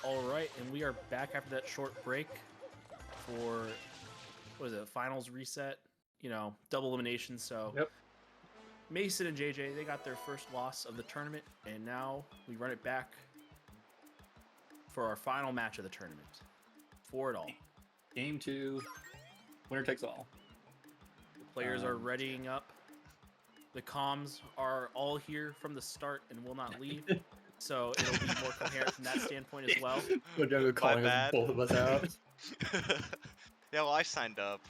All right, and we are back after that short break for what is it? Finals reset. You know, double elimination. So Yep. Mason and JJ, they got their first loss of the tournament, and now we run it back for our final match of the tournament. For it all. Game 2, winner takes all. The players are readying up. The comms are all here from the start and will not leave. So it'll be more coherent from that standpoint as well. We're calling both of us out. Yeah, well, I signed up.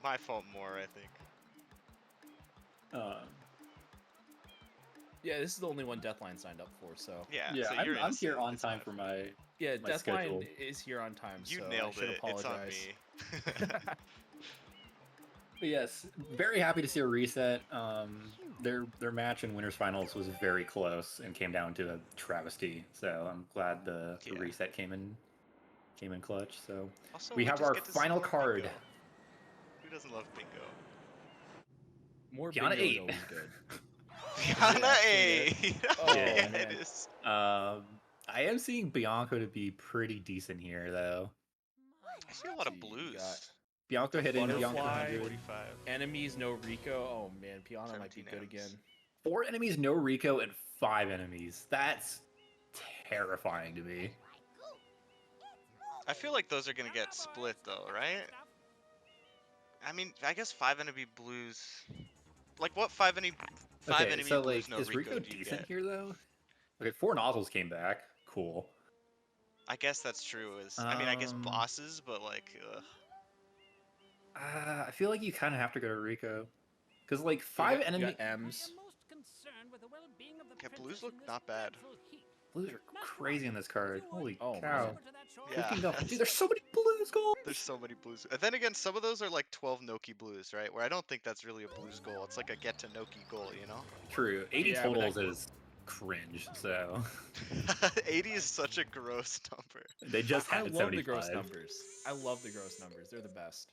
My fault more, I think. Yeah, this is the only one Deathline signed up for, so... Yeah, so I'm here on time for my Yeah, my Deathline schedule. is here on time, You so nailed I should it. apologize. It's on me. But yes, very happy to see a reset. Their match in winners finals was very close and came down to a travesty. So I'm glad the reset came in clutch. So Also, we have just our get to see final more card. bingo. Who doesn't love bingo? More Piana bingo is 8. always good. Piana 8! Oh, yeah, man. it is. I am seeing Bianco to be pretty decent here, though. I see a lot of blues. Bianco hitting Bianco Butterfly, 45. Enemies, no Rico. Oh man, Piana might be good again. 4 enemies, no Rico, and 5 enemies. That's terrifying to me. I feel like those are gonna get split though, right? I mean, I guess 5 enemy blues. Like what 5 enemy So blues, like, no is Rico do you decent get? here though? Okay, 4 nozzles came back. Cool. I guess that's true. I mean, I guess bosses, but like, ugh. I feel like you kind of have to go to Rico, because like 5 enemy M's. Yeah, blues look not bad. Blues are crazy in this card. Holy cow! Man. Yeah, Dude, there's so many blues goals. there's so many blues. And then again, some of those are like 12 Noki blues, right? Where I don't think that's really a blues goal. It's like a get to Noki goal, you know? True. 80 Yeah, totals is cringe. So 80 is such a gross number. they just I had love the gross 75. numbers. I love the gross numbers. They're the best.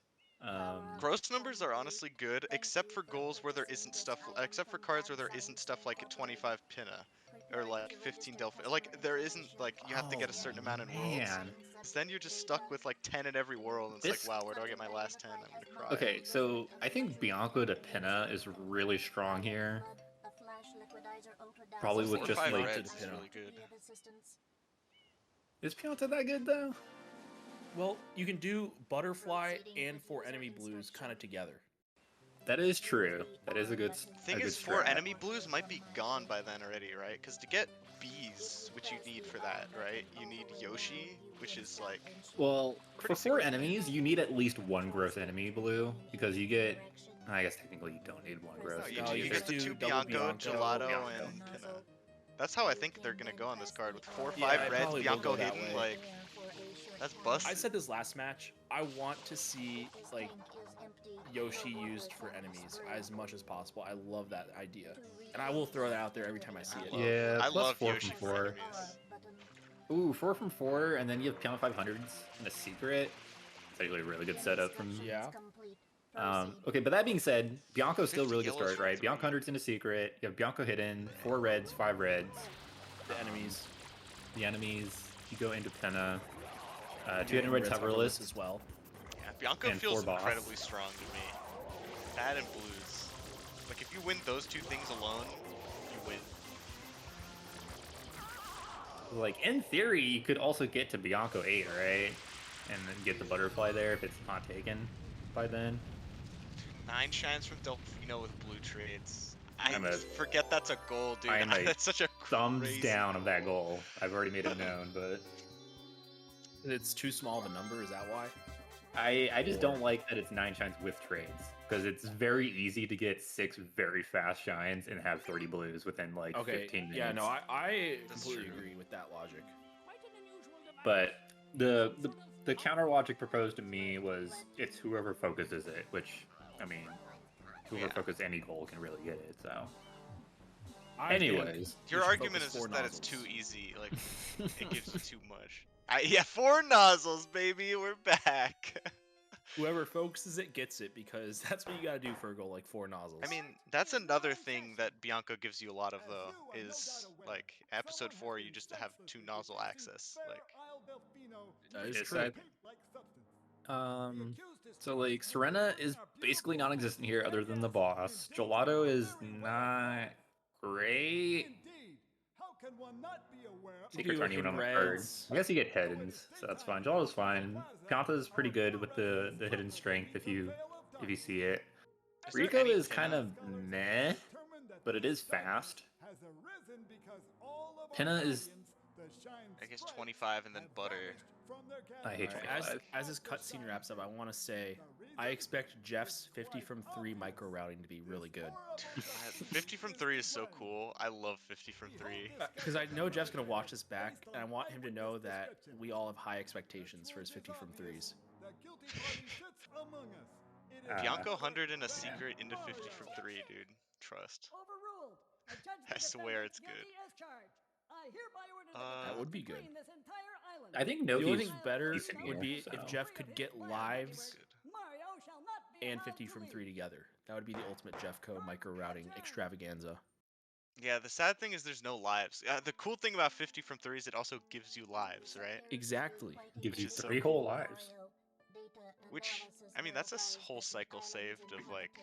Gross numbers are honestly good, except for goals where there isn't stuff, except for cards where there isn't stuff like a 25 pinna, or like 15 delphin. Like there isn't like you have to get a certain amount in worlds. Man. 'Cause then you're just stuck with like 10 in every world, and it's like, wow, where do I get my last 10? I'm gonna cry. Okay, so I think Bianco to Pinna is really strong here. Probably with just 4/5 like reds is really good. Is Pianta that good though? Well, you can do Butterfly and 4 enemy blues kind of together. That is true. That is a good. Thing is, 4 enemy blues might be gone by then already, right? Because to get bees, which you need for that, right? You need Yoshi, which is like. Well, for 4 enemies, you need at least 1 gross enemy blue because you get. I guess technically you don't need 1 gross. No, you get the 2 Bianco, Gelato, and Pinna. That's how I think they're gonna go on this card with 4 or 5 reds, Bianco hidden, like. That's busted. I said this last match. I want to see like Yoshi used for enemies as much as possible. I love that idea, and I will throw that out there every time I see it. Yeah, I plus love 4 Yoshi from for 4. enemies. Ooh, 4 from 4, and then you have Piano 500s and a secret. It's actually a really good setup from. Yeah. Okay, but that being said, Bianco's still 50 really good yellows start, for right? 3. Bianco 100's in a secret. You have Bianco hidden, 4 reds, 5 reds. The enemies. The enemies. You go into Penna. 2 hidden reds hoverless as well. Yeah, Bianco and feels 4 boss. incredibly strong to me. That and blues. Like if you win those 2 things alone, you win. Like, in theory, you could also get to Bianco 8, right? And then get the butterfly there if it's not taken by then. 9 shines from Delfino with blue trades. I I'm a- forget that's a goal, dude. I am a That's such a Thumbs crazy down of that goal. I've already made it known, but It's too small of a number. Is that why? I just don't like that it's 9 shines with trades. Because it's very easy to get 6 very fast shines and have 30 blues within like 15 minutes. Yeah, no, I That's completely true. agree with that logic. But the counter logic proposed to me was it's whoever focuses it, which, I mean, whoever focuses any goal can really get it, so. Anyways. Your should argument focus is 4 just that it's nozzles. too easy. Like, it gives you too much. Yeah, 4 nozzles, baby. We're back. Whoever focuses it gets it, because that's what you gotta do for a goal like 4 nozzles. I mean, that's another thing that Bianco gives you a lot of, though, is like episode 4, you just have 2 nozzle access. Like, That is Yes, true. So like Serena is basically non-existent here, other than the boss. Gelato is not great. Secrets do aren't even hidden on the card. reds. I guess you get hiddens, so that's fine. Gelato's fine. Pianta's pretty good with the hidden strength if you see it. is there Rico any is Pinna? kind of meh, but it is fast. Pinna is I guess 25 and then butter. I hate Alright, 25. as this cutscene wraps up, I want to say I expect Jeff's 50 from 3 micro routing to be really good. 50 from 3 is so cool. I love 50 from 3. Because I know Jeff's gonna watch this back, and I want him to know that we all have high expectations for his 50 from 3s. Bianco 100 and a secret into 50 from 3, dude. Trust. I swear it's good. That would be good. I think The only Noki's thing better decent would here, be so. if Jeff could get lives Good. and 50 from 3 together. That would be the ultimate Jeffco micro routing extravaganza. Yeah, the sad thing is there's no lives. The cool thing about 50 from 3 is it also gives you lives, right? Exactly. Gives Which you is so 3 cool. whole lives. Which, I mean, that's a whole cycle saved of, like,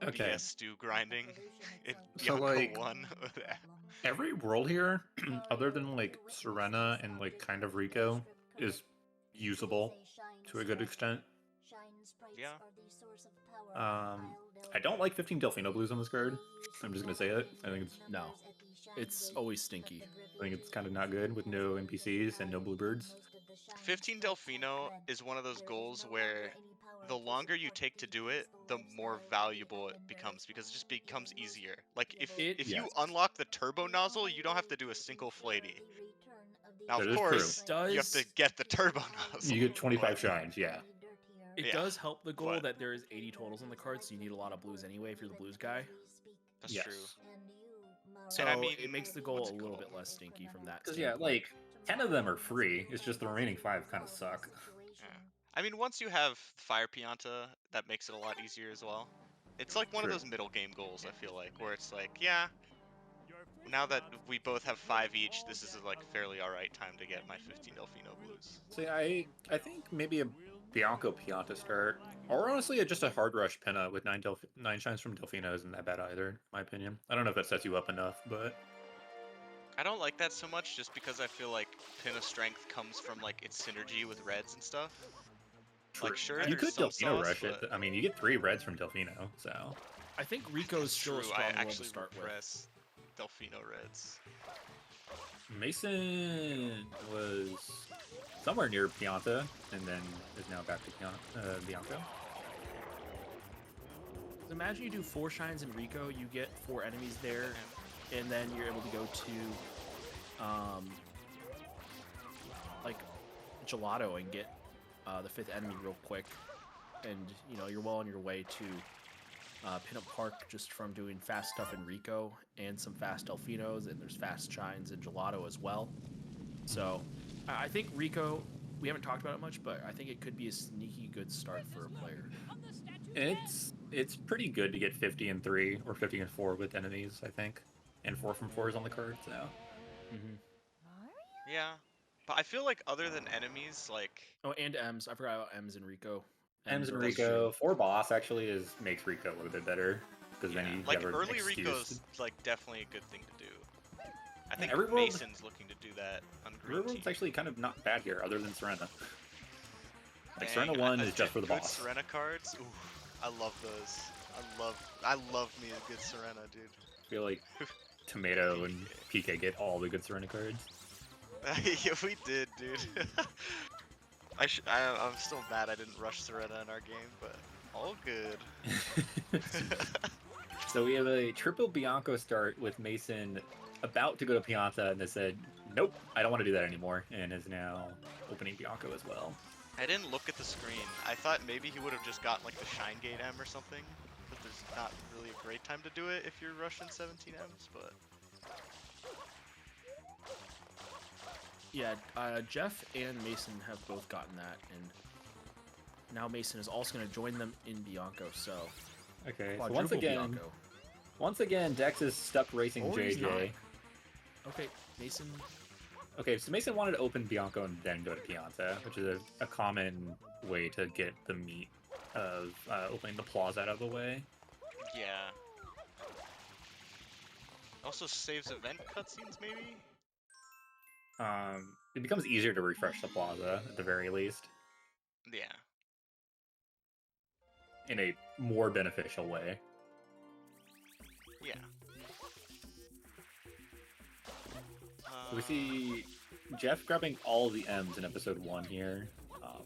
Okay. BS stew grinding in So, Bianco like, 1. Every world here, other than like Serena and like kind of Rico, is usable to a good extent. Yeah. I don't like 15 Delfino Blues on this card. I'm just gonna say it. I think It's always stinky. it's kind of not good with no NPCs and no bluebirds. 15 Delfino is one of those goals where the longer you take to do it, the more valuable it becomes because it just becomes easier. Like if you Yes. unlock the turbo nozzle, you don't have to do a single flatey. Now That of is course, true. you have to get the turbo nozzle. You get 25 but- shines, yeah. It Yeah, does help the goal but- that there is 80 totals on the card, so you need a lot of blues anyway if you're the blues guy. That's Yes. true. So And I mean, it makes the goal what's a it little called? bit less stinky from that Because yeah, standpoint. like 10 of them are free. It's just the remaining 5 kind of suck. Yeah. I mean, once you have Fire Pianta, that makes it a lot easier as well. It's like one of True. those middle game goals, I feel like, where it's like, yeah, now that we both have 5 each, this is a like fairly alright time to get my 15 Delfino Blues. See, I think maybe a Bianco Pianta start, or honestly just a hard rush Pinna with 9 shines from Delfino isn't that bad either, in my opinion. I don't know if that sets you up enough, but I don't like that so much just because I feel like Pinna strength comes from like its synergy with reds and stuff. Like sure, you there's could some Delfino sauce, rush but it. I mean, you get 3 reds from Delfino, so I think Rico's it's still a true. strong I world to actually start with. repress Delfino reds. Mason was somewhere near Pianta, and then is now back to Bianco. Imagine you do 4 shines in Rico, you get 4 enemies there, and then you're able to go to like Gelato and get the 5th enemy real quick, and you know you're well on your way to Pinup Park just from doing fast stuff in Rico and some fast Delfinos, and there's fast shines in Gelato as well. So I think Rico, we haven't talked about it much, but I think it could be a sneaky good start for a player. It's pretty good to get 50 and 3 or 50 and 4 with enemies, I think, and 4 from 4 is on the card. So Yeah, but I feel like other than enemies, like Oh, and M's. I forgot about M's in Rico. M's and are Rico 4 boss actually makes Rico a little bit better because then yeah, you like have an early excuse Rico's like definitely a good thing to do. I think every world- Mason's looking to do that on green Everyone's team. actually kind of not bad here, other than Serena. Like Dang, Serena 1 is just for the good boss. Serena cards. Ooh, I love those. I love me a good Serena, dude. I feel like Tomato and PK get all the good Serena cards. Yeah, we did, dude. I'm still mad I didn't rush Serena in our game, but all good. So we have a triple Bianco start with Mason about to go to Pianta, and they said, nope, I don't want to do that anymore, and is now opening Bianco as well. I didn't look at the screen. I thought maybe he would have just gotten like the Shine Gate M or something, but there's not really a great time to do it if you're rushing 17 Ms, but... Yeah, Jeff and Mason have both gotten that, and now Mason is also going to join them in Bianco, so Okay, so quadruple Bianco. once again, Dex is stuck racing Or he's JJ. Okay, Mason. Okay, so Mason wanted to open Bianco and then go to Pianta, which is a common way to get the meat of opening the plaza out of the way. Yeah. Also saves event cutscenes, maybe? It becomes easier to refresh the plaza, at the very least, Yeah. in a more beneficial way. Yeah. So we see Jeff grabbing all the M's in episode 1 here,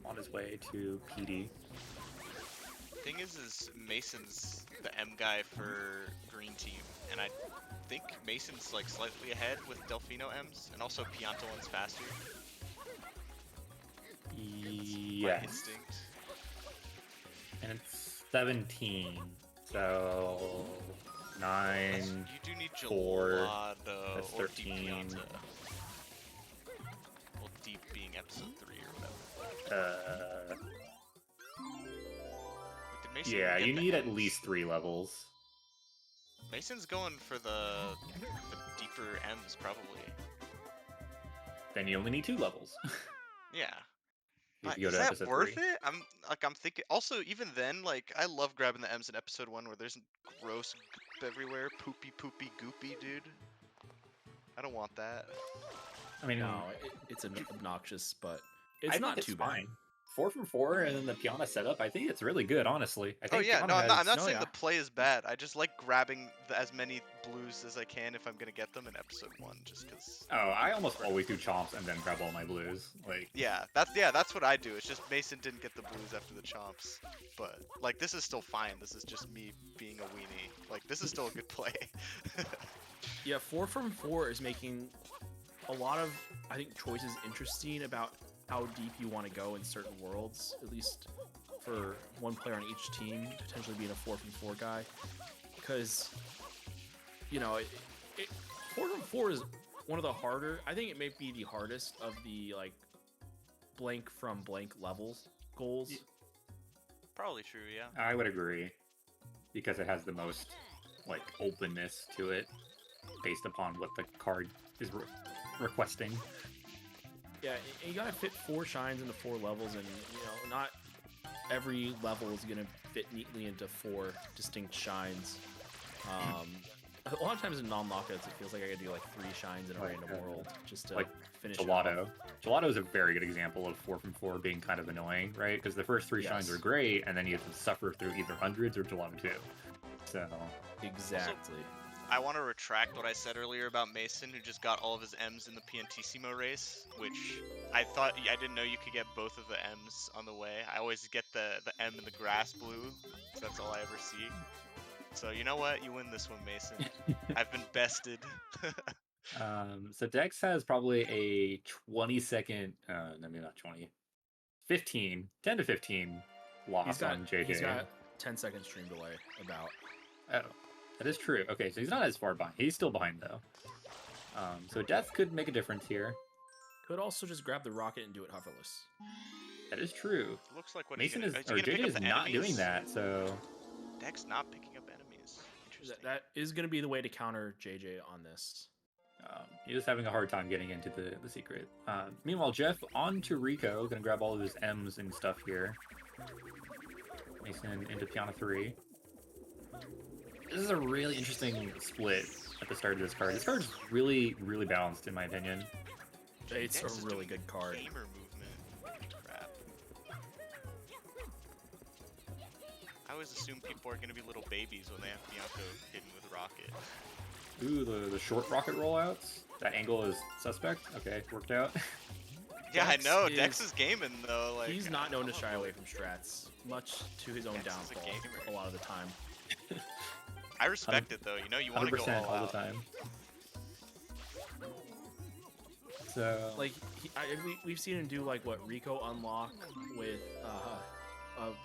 on his way to PD. Thing is Mason's the M guy for green team, and I think Mason's like slightly ahead with Delfino M's, and also Pianta one's faster. My Yes. instinct. And it's 17, so 9. You do need 4, Gelato that's or Deep 13. Pianta. Well, Deep being episode 3 or whatever. Like, did Mason Yeah, get you the need at M's? least 3 levels. Mason's going for the deeper M's probably. Then you only need 2 levels. Yeah. If But you go is to that episode worth 3. it? I'm thinking. Also, even then, like I love grabbing the M's in episode 1 where there's gross goop everywhere, poopy, goopy, dude. I don't want that. I mean, No, it's obnoxious, but I it's think not it's too bad. fine. 4 from 4, and then the Piana setup, I think it's really good, honestly. I Oh think yeah, Piana no, I'm not has- Oh, saying yeah. the play is bad. I just like grabbing as many blues as I can if I'm gonna get them in episode 1, just because. Oh, I almost always do chomps and then grab all my blues. Like, Yeah, that's what I do. It's just Mason didn't get the blues after the chomps, but like this is still fine. This is just me being a weenie. Like this is still a good play. Yeah, 4 from 4 is making a lot of, I think, choices interesting about how deep you want to go in certain worlds, at least for one player on each team, potentially being a 4 from 4 guy. Because, you know, 4 from 4 is one of the harder, I think it may be the hardest of the, like, blank from blank levels goals. Probably true, yeah. I would agree. Because it has the most, like, openness to it, based upon what the card is requesting. Yeah, and you gotta fit 4 shines into 4 levels, and you know, not every level is gonna fit neatly into 4 distinct shines. A lot of times in non-lockouts, it feels like I gotta do like 3 shines in a random world just to like finish it off. Gelato. Gelato is a very good example of 4 from 4 being kind of annoying, right? Because the first 3 shines Yes. are great, and then you have to suffer through either hundreds or Gelato 2. So, Exactly. I want to retract what I said earlier about Mason, who just got all of his M's in the Piantissimo race, which I didn't know you could get both of the M's on the way. I always get the M in the grass blue, so that's all I ever see. So you know what? You win this one, Mason. I've been bested. so Dex has probably a 20-second, maybe not 20, 15, 10 to 15 loss on JJ. He's got 10-second stream delay about. Oh, that is true. Okay, so he's not as far behind. He's still behind, though. So Death could make a difference here. Could also just grab the rocket and do it hoverless. That is true. Looks like what Mason he's is, gonna, or he gonna JJ pick is up the not enemies? doing that, so... Dex not picking up enemies. Interesting. That is going to be the way to counter JJ on this. He's just having a hard time getting into the secret. Meanwhile, Jeff on to Rico, gonna grab all of his M's and stuff here. Mason into Piana 3. This is a really interesting split at the start of this card. This card is really, really balanced, in my opinion. It's Dex is a really doing the good card. Gamer movement. Crap. I always assume people are gonna be little babies when they have Bianco hidden with Rocket. Ooh, the short rocket rollouts. That angle is suspect. Okay, worked out. Yeah, I Dex know. is- Dex is gaming though. Like He's not known to I'm shy a- away from strats, much to his own Dex is a downfall gamer. a lot of the time. I respect it though. You know, you want to go 100% all all out. the time. So, Like we've seen him do like what Rico unlock with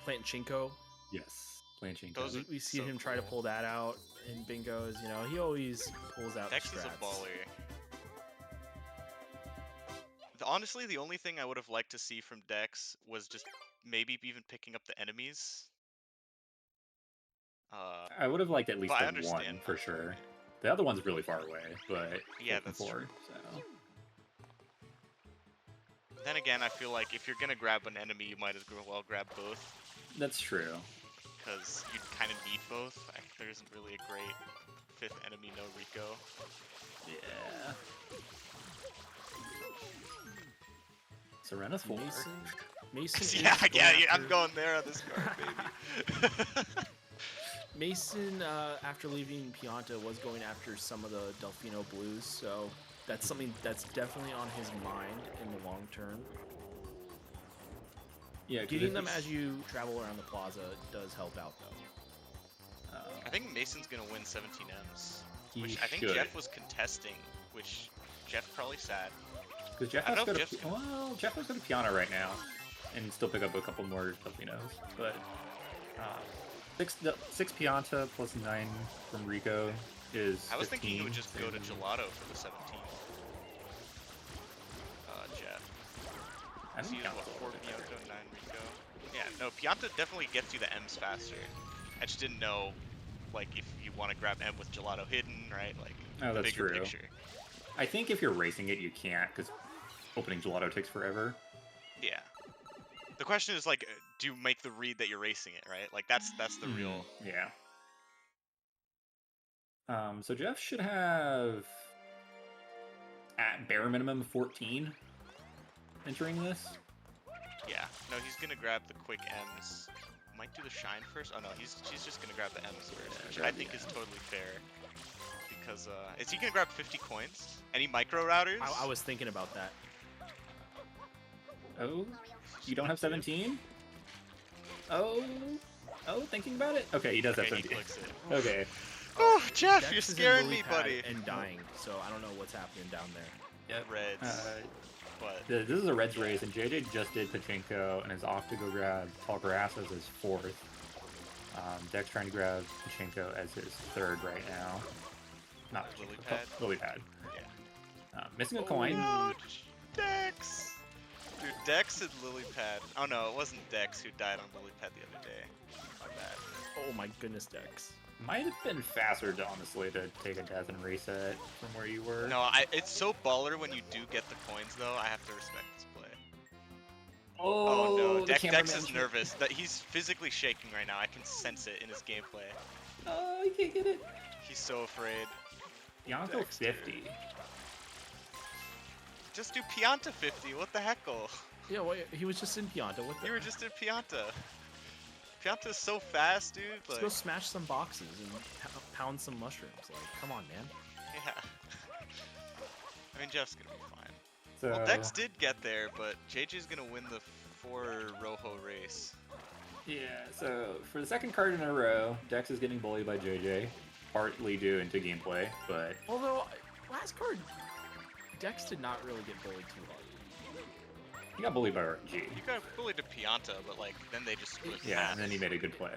Plantchinko. yes, Planchinko. Those are- We've seen so him try to cool. pull that out in bingos. You know, he always pulls out Dex the is a strats. baller. Honestly, the only thing I would have liked to see from Dex was just maybe even picking up the enemies. I would have liked at least But I the one understand for not doing sure. it. The other one's really far away, but Yeah, looking that's forward, true. so. Then again, I feel like if you're gonna grab an enemy, you might as well grab both, That's true. because you kind of need both. There isn't really a great 5th enemy no Rico. Yeah. Serena's 4. Mason yeah, is going yeah, I'm after- going there on this card, baby. Mason, after leaving Pianta, was going after some of the Delfino Blues, so that's something that's definitely on his mind in the long term. Yeah, 'cause Getting if them it's- as you travel around the plaza does help out, though. I think Mason's gonna win 17 Ms, He which I think should. Jeff was contesting, which Jeff probably sad. Because Jeff I has don't to know go if to Jeff's gonna- well, Jeff has to go to Piana right now, and still pick up a couple more Delfinos. But 6 Pianta plus 9 from Rico is. I was thinking he would 15, just go to so- Gelato for the 17. Jeff. I So think he has what, 4 Pianta, 9 Rico? Yeah, no, Pianta definitely gets you the M's faster. I just didn't know, like, if you want to grab M with Gelato hidden, right? Like, Oh, the that's bigger true. picture. I think if you're racing it, you can't because opening Gelato takes forever. Yeah. The question is, like, do you make the read that you're racing it, right? Like, that's the real... Yeah. So Jeff should have at bare minimum 14 entering this. Yeah. No, he's gonna grab the quick M's. Might do the shine first. Oh no, he's just gonna grab the M's first, Yeah, which grab I the think is M's. totally fair. Because is he gonna grab 50 coins? Any micro routers? I was thinking about that. Oh, you don't have 17? Oh, thinking about it? Okay, he does have Okay, he 17. clicks it. Okay. Oh, Jeff, Dex you're is in scaring lily me, pad buddy. And dying, so I don't know what's happening down there. Yep. Reds. But This is a Reds race, and JJ just did Pachinko and is off to go grab Tall Grass as his 4th. Dex trying to grab Pachinko as his 3rd right now. Not Lily Pachinko, pad? Lily pad. yeah. Missing a coin. Oh, Dex! Dude, Dex and Lily Pad. Oh no, it wasn't Dex who died on Lily Pad the other day. My bad. Oh my goodness, Dex. Might have been faster, honestly, to take a death and reset from where you were. No, it's so baller when you do get the coins though. I have to respect this play. Oh no, the Dex cameraman is nervous. That he's physically shaking right now. I can sense it in his gameplay. Oh, you can't get it. He's so afraid. Bianco Dex, dude. 50. Just do Pianta 50. What the heckle? Yeah, well, he was just in Pianta. What the? You were just in Pianta. Pianta's so fast, dude. Let's Like, go smash some boxes and pound some mushrooms. Like, come on, man. yeah. I mean, Jeff's gonna be fine. So, Well, Dex did get there, but JJ's gonna win the 4 Rojo race. yeah, so for the second card in a row, Dex is getting bullied by JJ, partly due into gameplay, but Although, last card, Dex did not really get bullied too hard. he got bullied by RNG. You got bullied to Pianta, but like then they just split. Yeah, halves. and then he made a good play.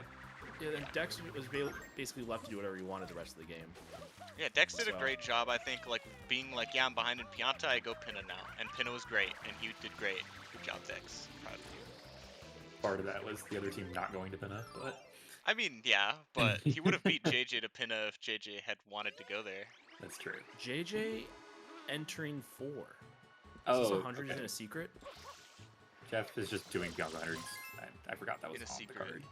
Yeah, then Dex was basically left to do whatever he wanted the rest of the game. Yeah, Dex did a So- great job, I think, like being like, yeah, I'm behind in Pianta, I go Pinna now, and Pinna was great, and he did great. Good job, Dex. Proud of you. Part of that was the other team not going to Pinna, but I mean, yeah, but he would have beat JJ to Pinna if JJ had wanted to go there. that's true. JJ entering 4. Oh, Is this 100 okay. in a secret? Jeff is just doing Bianco 100s. I forgot that was In a on secret. the card.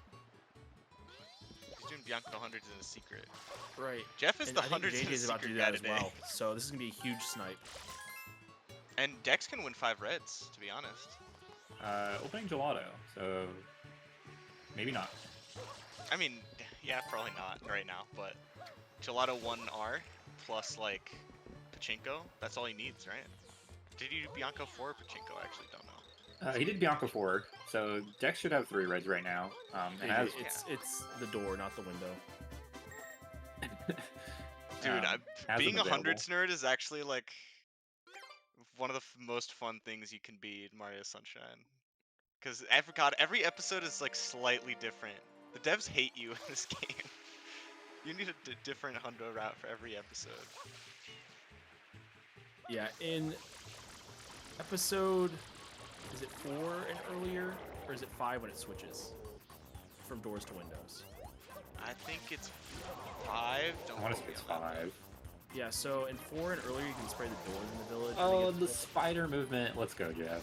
He's doing Bianco 100s in a secret. Right. Jeff is And the I think 100s in a JJ's about to secret do guy that as today. well. So this is gonna be a huge snipe. And Dex can win 5 reds, to be honest. Opening Gelato, so maybe not. I mean, yeah, probably not right now, but Gelato 1R plus like Pachinko, that's all he needs, right? Did you do Bianco 4 or Pachinko? I actually don't know. He did Bianco 4, so Dex should have 3 reds right now. And as, It's the door, not the window. Dude, has being them a available. 100s nerd is actually like one of the most fun things you can be in Mario Sunshine. Because every episode is like slightly different. The devs hate you in this game. You need a different hundo route for every episode. Yeah, in episode, is it 4 and earlier? or is it 5 when it switches from doors to windows? I think it's 5. Don't I want to quote say me it's on that. 5. Yeah, so in 4 and earlier you can spray the doors in the village. and Oh, they get the spider movement. Let's go, Jeff.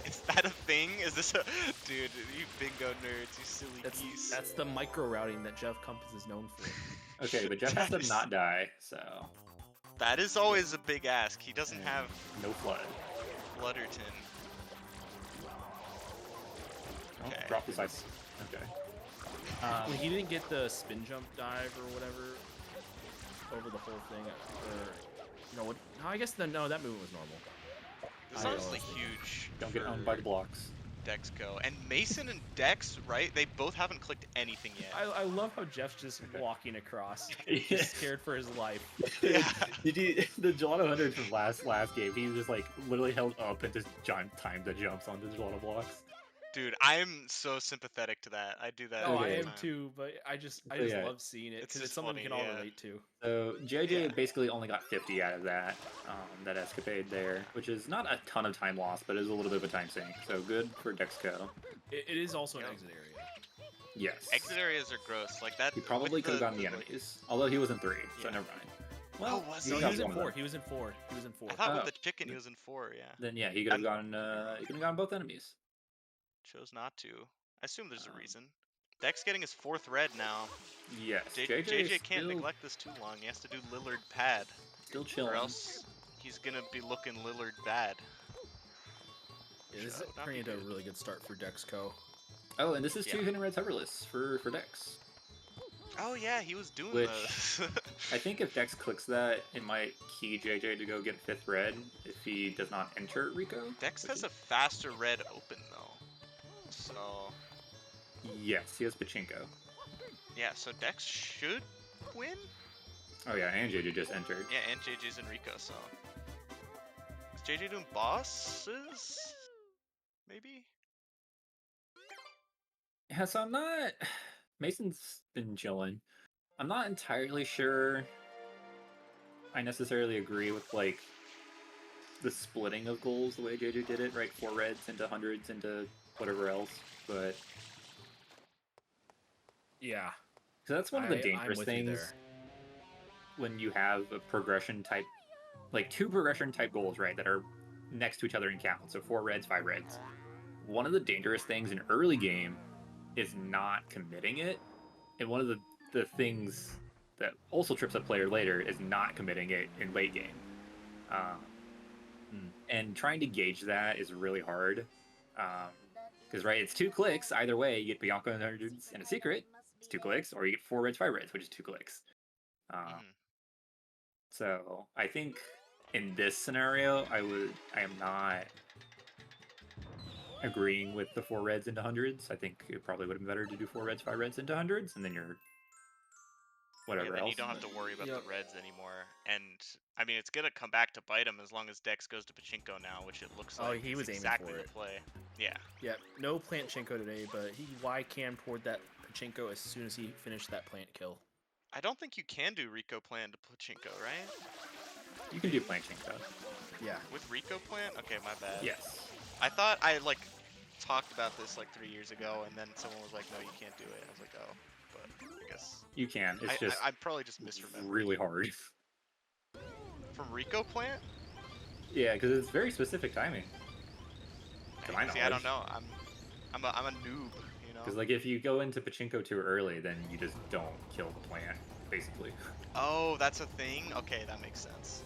Is that a thing? Is this a dude? You bingo nerds, you silly geese. that's the micro routing that Jeff Compass is known for. Okay, but Jeff has to That is- not die, so That is always a big ask. He doesn't and have no flood. Flutterton. Oh, Okay. drop the side. Okay. When he didn't get the spin jump dive or whatever over the whole thing, or no, I guess no, that movement was normal. This is I honestly know. huge. Don't get for owned by the blocks. Dexco. And Mason and Dex, right? They both haven't clicked anything yet. I love how Jeff's just Okay. walking across, Yeah. just scared for his life. Yeah. Did you the Gelato 100 from last game? He just like literally held up and just giant timed the jumps on the Gelato blocks. Dude, I'm so sympathetic to that. I do that. Oh, all I the Okay. am time. too, but I just yeah. love seeing it It's because it's just something we funny, can all yeah. relate to. So JJ Yeah. basically only got 50 out of that escapade there, which is not a ton of time lost, but is a little bit of a time sink. So good for Dexco. It is also an Yep. exit area. Yes. Exit areas are gross. Like that. He probably with could have gotten the like- enemies, although he was in 3, so Yeah. never mind. Oh, Well, was he No, he? he got was in one of 4. them. He was in 4. He was in 4. I thought Oh. with the chicken he was in 4. Yeah. Then yeah, he could have I'm- gotten both enemies. Chose not to. I assume there's a reason. Dex getting his 4th red now. Yes, JJ is can't still, neglect this too long. He has to do Lillard pad, still chilling. or else he's gonna be looking Lillard bad. Yeah, this is Which would not be turning into a good. really good start for Dexco. Oh, and this is Yeah. 2 hidden red coverless for Dex. Oh yeah, he was doing Which- the. I think if Dex clicks that, it might key JJ to go get 5th red if he does not enter Rico. Dex which has is- a faster red open though, so Yes, he has Pachinko. yeah. So Dex should win. Oh yeah, and JJ just entered. Yeah, and JJ's in Rico, so is JJ doing bosses? Maybe. Yeah, so I'm not. Mason's been chilling. I'm not entirely sure I necessarily agree with like the splitting of goals the way JJ did it, right? 4 reds into hundreds into whatever else, but Yeah. so that's one of the I'm dangerous with you things there. when you have a progression type, like 2 progression type goals, right, that are next to each other in count. So 4 reds, 5 reds. One of the dangerous things in early game is not committing it, and one of the things that also trips a player later is not committing it in late game. And trying to gauge that is really hard. Because, right, it's 2 clicks. Either way, you get Bianca and hundreds and a secret. It's 2 clicks, or you get 4 reds, 5 reds, which is 2 clicks. Mhm. So I think in this scenario, I am not agreeing with the 4 reds into hundreds. I think it probably would have been better to do 4 reds, 5 reds into hundreds, and then you're whatever Yeah, then else. you don't have to worry about Yep. the reds anymore. And I mean, it's gonna come back to bite him as long as Dex goes to Pachinko now, which it looks Oh, like he is was aiming exactly for the it. play. Yeah. Yeah, no plant Chinko today, but he Y cam toward that Pachinko as soon as he finished that plant kill. I don't think you can do Rico Plan to Pachinko, right? You can do planching though. Yeah. With Rico Plant? Okay, my bad. Yes. I thought I like talked about this like 3 years ago, and then someone was like, "No, you can't do it." I was like, "Oh," but I guess You can. It's just I probably just misremembered. really hard. From Rico Plant? Yeah, because it's very specific timing. To my See, I don't knowledge. know. I'm a noob, you know. Because like if you go into Pachinko too early, then you just don't kill the plant, basically. Oh, that's a thing. Okay, that makes sense.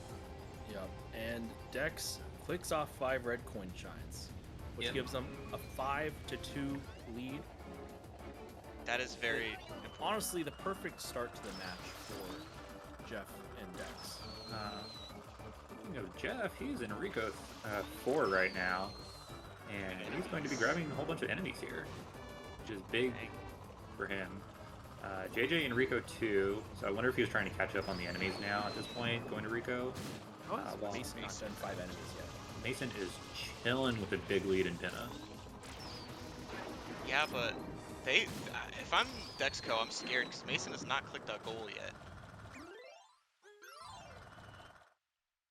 Yep. And Dex clicks off 5 red coin shines, which Yep. gives them a 5-2 lead. That is very important. Honestly, the perfect start to the match for Jeff and Dex. You know, Jeff, he's in Rico 4 right now, and he's going to be grabbing a whole bunch of enemies here, which is big for him. JJ in Rico 2, so I wonder if he was trying to catch up on the enemies now at this point, going to Rico. How has well, Mason not done 5 enemies yet? Mason is chilling with a big lead in Pinna. Yeah, but if I'm Dexco, I'm scared because Mason has not clicked that goal yet.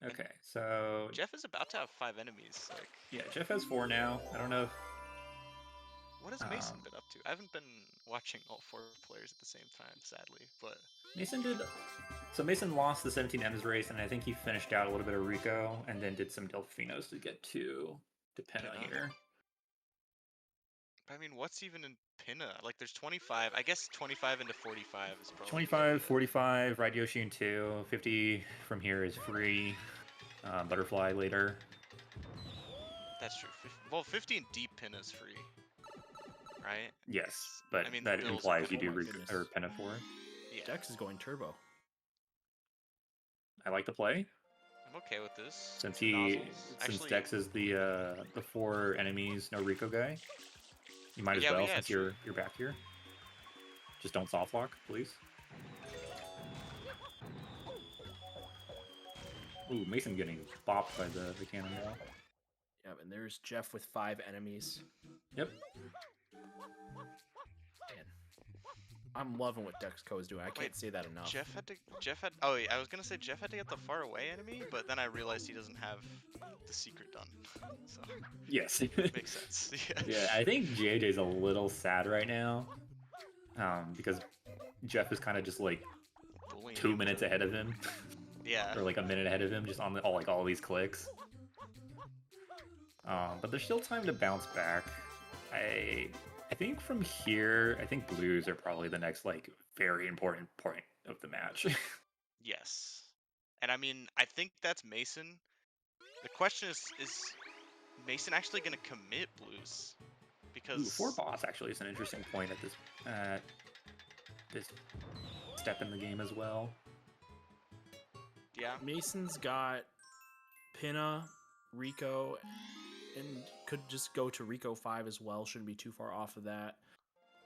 Okay, so Jeff is about to have 5 enemies. Like, yeah, Jeff has 4 now. I don't know if What has Mason been up to? I haven't been watching all 4 players at the same time, sadly. But Mason did. So Mason lost the 17Ms race, and I think he finished out a little bit of Rico, and then did some Delfinos to get to Pinna Pinna? here. I mean, what's even in Pinna? Like, there's 25. I guess 25 into 45 is probably 25, 45, Ride Yoshi in 2. 50 from here is free. Butterfly later. That's true. Well, 50 in deep Pinna is free, right? Yes, but I mean, that the bills implies are you do my goodness. or Pinna 4. Yeah, Dex is going turbo. I like to play. I'm okay with this. Since Nozzles. since Actually, Dex is the 4 enemies, no Rico guy, you might as Yeah, well yeah, since true. you're back here. Just don't soft lock, please. Ooh, Mason getting bopped by the cannonball. Yep, and there's Jeff with 5 enemies. Yep. Man, I'm loving what Dexco is doing. I can't Wait, say that enough. Jeff had. Oh, wait, I was gonna say Jeff had to get the far away enemy, but then I realized he doesn't have the secret done. So Yes. makes sense. Yeah, I think JJ's a little sad right now, because Jeff is kind of just like Bullying 2 him minutes to- ahead of him, Yeah. or like a minute ahead of him, just on all these clicks. But there's still time to bounce back. I think from here, I think blues are probably the next like very important point of the match. Yes. And I mean, I think that's Mason. The question is Mason actually gonna commit blues? Because Ooh, 4 boss actually is an interesting point at this step in the game as well. yeah, Mason's got Pinna, Rico, and could just go to Rico 5 as well. Shouldn't be too far off of that.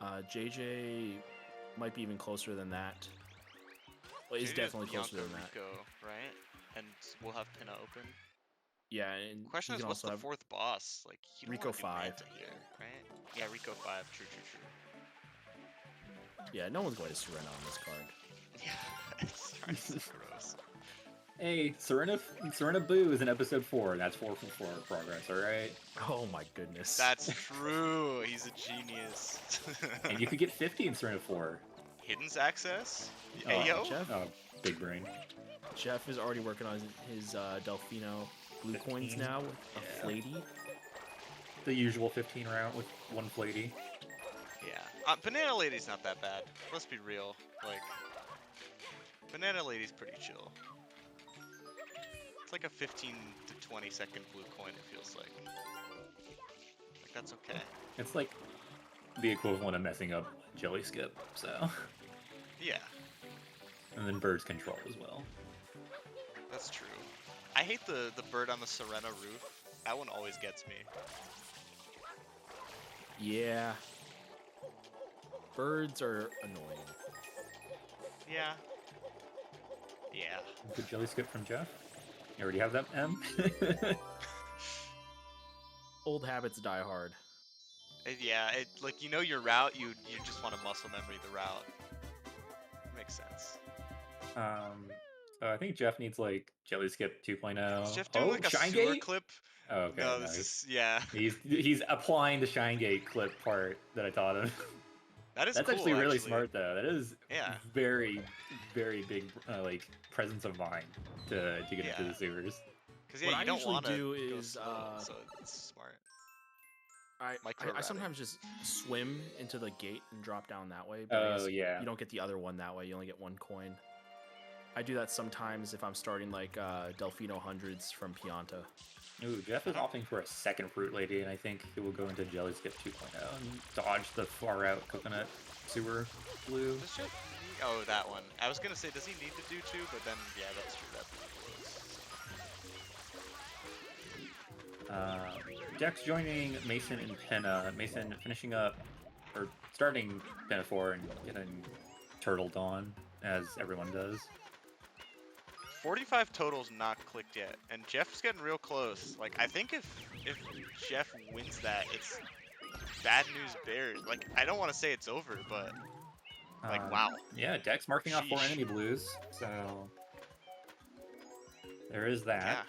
JJ might be even closer than that. Well, he's JJ definitely Bianca, closer than that. Rico, right? And we'll have Pinna open. Yeah, and Question he is, can what's also the have 4th boss? Like, you don't Rico want to do 5. Manta here, right? Yeah, Rico 5. True. Yeah, no one's going to Serena on this card. Yeah, it's so gross. Hey, Serena Boo is in episode 4. That's 4 from 4 progress, alright? Oh my goodness. That's true. He's a genius. And you could get 50 in Serena 4. Hidden's access. Oh, Hey yo. Jeff, Big brain. Jeff is already working on his Delfino blue 15. coins now with a Yeah. Flatey. The usual 15 round with 1 flatey. Yeah. Banana Lady's not that bad. Let's be real. Like, Banana Lady's pretty chill. It's like a 15 to 20 second blue coin, it feels like. Like, that's okay. It's like the equivalent of messing up Jelly Skip, so. Yeah, And then Bird's Control as well. that's true. I hate the bird on the Serena roof. That one always gets me. Yeah. Birds are annoying. Yeah. Yeah. Good Jelly Skip from Jeff. You already have that M? Old habits die hard. Yeah, like, you know your route, you just want to muscle memory the route. Makes sense. So I think Jeff needs like Jelly Skip 2.0. Is Jeff doing like a Shine sewer Gate? clip? Oh, okay. No, nice. this is, yeah. He's applying the Shine Gate clip part that I taught him. That is That's cool, actually really smart though. That is Yeah. very, very big like presence of mind to get into Yeah. the sewers. Because yeah, What you I don't usually want to do go is, slow, so it's smart. I Micro-routing. sometimes just swim into the gate and drop down that way. But I Oh guess yeah. you don't get the other one that way. You only get 1 coin. I do that sometimes if I'm starting like Delfino hundreds from Pianta. Ooh, Jeff is opting for a second Fruit Lady, and I think he will go into Jelly Skip 2.0 and dodge the far out coconut sewer blue. Does Jeff need... Oh, that one. I was gonna say, does he need to do 2? But then, yeah, that's true. That's pretty close. Dex joining Mason and Pinna. Mason finishing up, or starting Pinna 4 and getting Turtle Dawn, as everyone does. 45 total's not clicked yet, and Jeff's getting real close. Like, I think if Jeff wins that, it's bad news bears. Like, I don't want to say it's over, but like, wow. Yeah, Dex marking off 4 Sheesh. enemy blues, so there is that.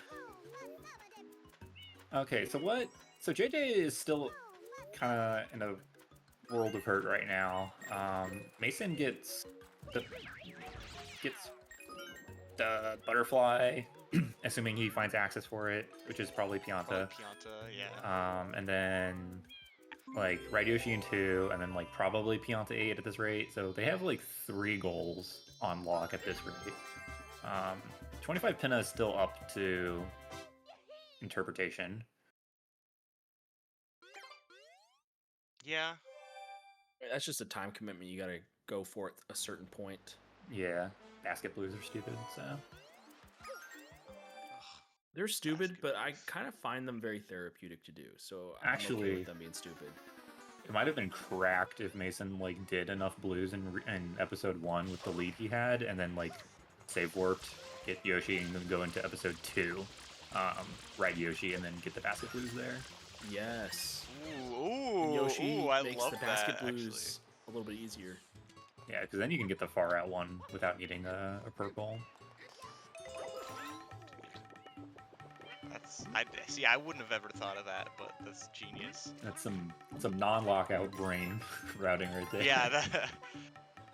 Yeah. Okay, so JJ is still kind of in a World of Hurt right now. Mason gets the butterfly, assuming he finds access for it, which is probably Probably Pianta. Pianta, yeah. And then like Raidyoshi in 2, and then like probably Pianta 8 at this rate. So they have like 3 goals on lock at this rate. 25 Pinna is still up to interpretation. Yeah. That's just a time commitment. You gotta go for it a certain point. Yeah, basket blues are stupid, so. They're stupid, Basket but I blues. kind of find them very therapeutic to do. So I'm okay Actually, with them being stupid. it might have been cracked if Mason like did enough blues in episode 1 with the lead he had, and then like save warped, get Yoshi, and then go into episode 2, ride Yoshi, and then get the basket blues there. Yes. Ooh, And ooh, Yoshi I makes love the basket that, blues a little bit easier. Yeah, because then you can get the far out one without needing a purple. I see. I wouldn't have ever thought of that, but that's genius. That's some non-lockout brain routing right there. Yeah, that.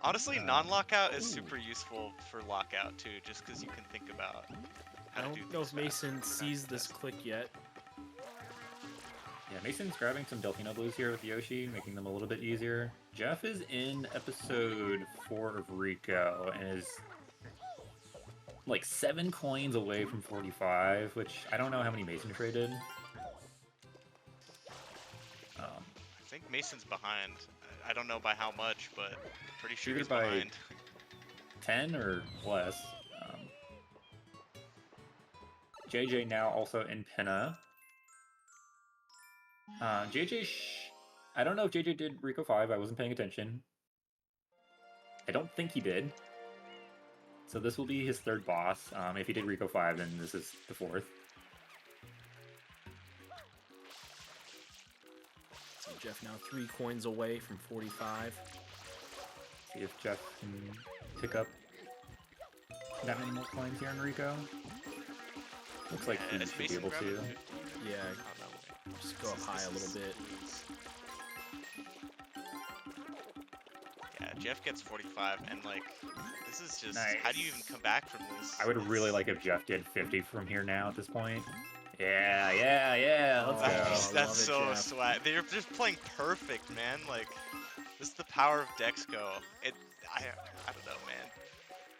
Honestly, non-lockout is Ooh. super useful for lockout too, just because you can think about how I to do don't know things if Mason fast. sees this click yet. Yeah, Mason's grabbing some Delfino blues here with Yoshi, making them a little bit easier. Jeff is in episode 4 of Rico and is like 7 coins away from 45, which I don't know how many Mason traded. I think Mason's behind. I don't know by how much, but pretty sure Either he's by behind. 10 or less. JJ now also in Pinna. JJ, I don't know if JJ did Rico 5. I wasn't paying attention. I don't think he did. So this will be his 3rd boss. If he did Rico 5, then this is the 4th. So Jeff now 3 coins away from 45. See if Jeff can pick up that many more coins here in Rico. Looks like he Is should be Mason able grabbing to. 50? Yeah, Oh, no. just go up high a little bit. Yeah, Jeff gets 45, and like, this is just. Nice. How do you even come back from this? I would really like if Jeff did 50 from here now at this point. Yeah, let's Oh, go. That's, I that's love it, so Jeff. swag. They're just playing perfect, man. Like, this is the power of Dexco. I don't know, man.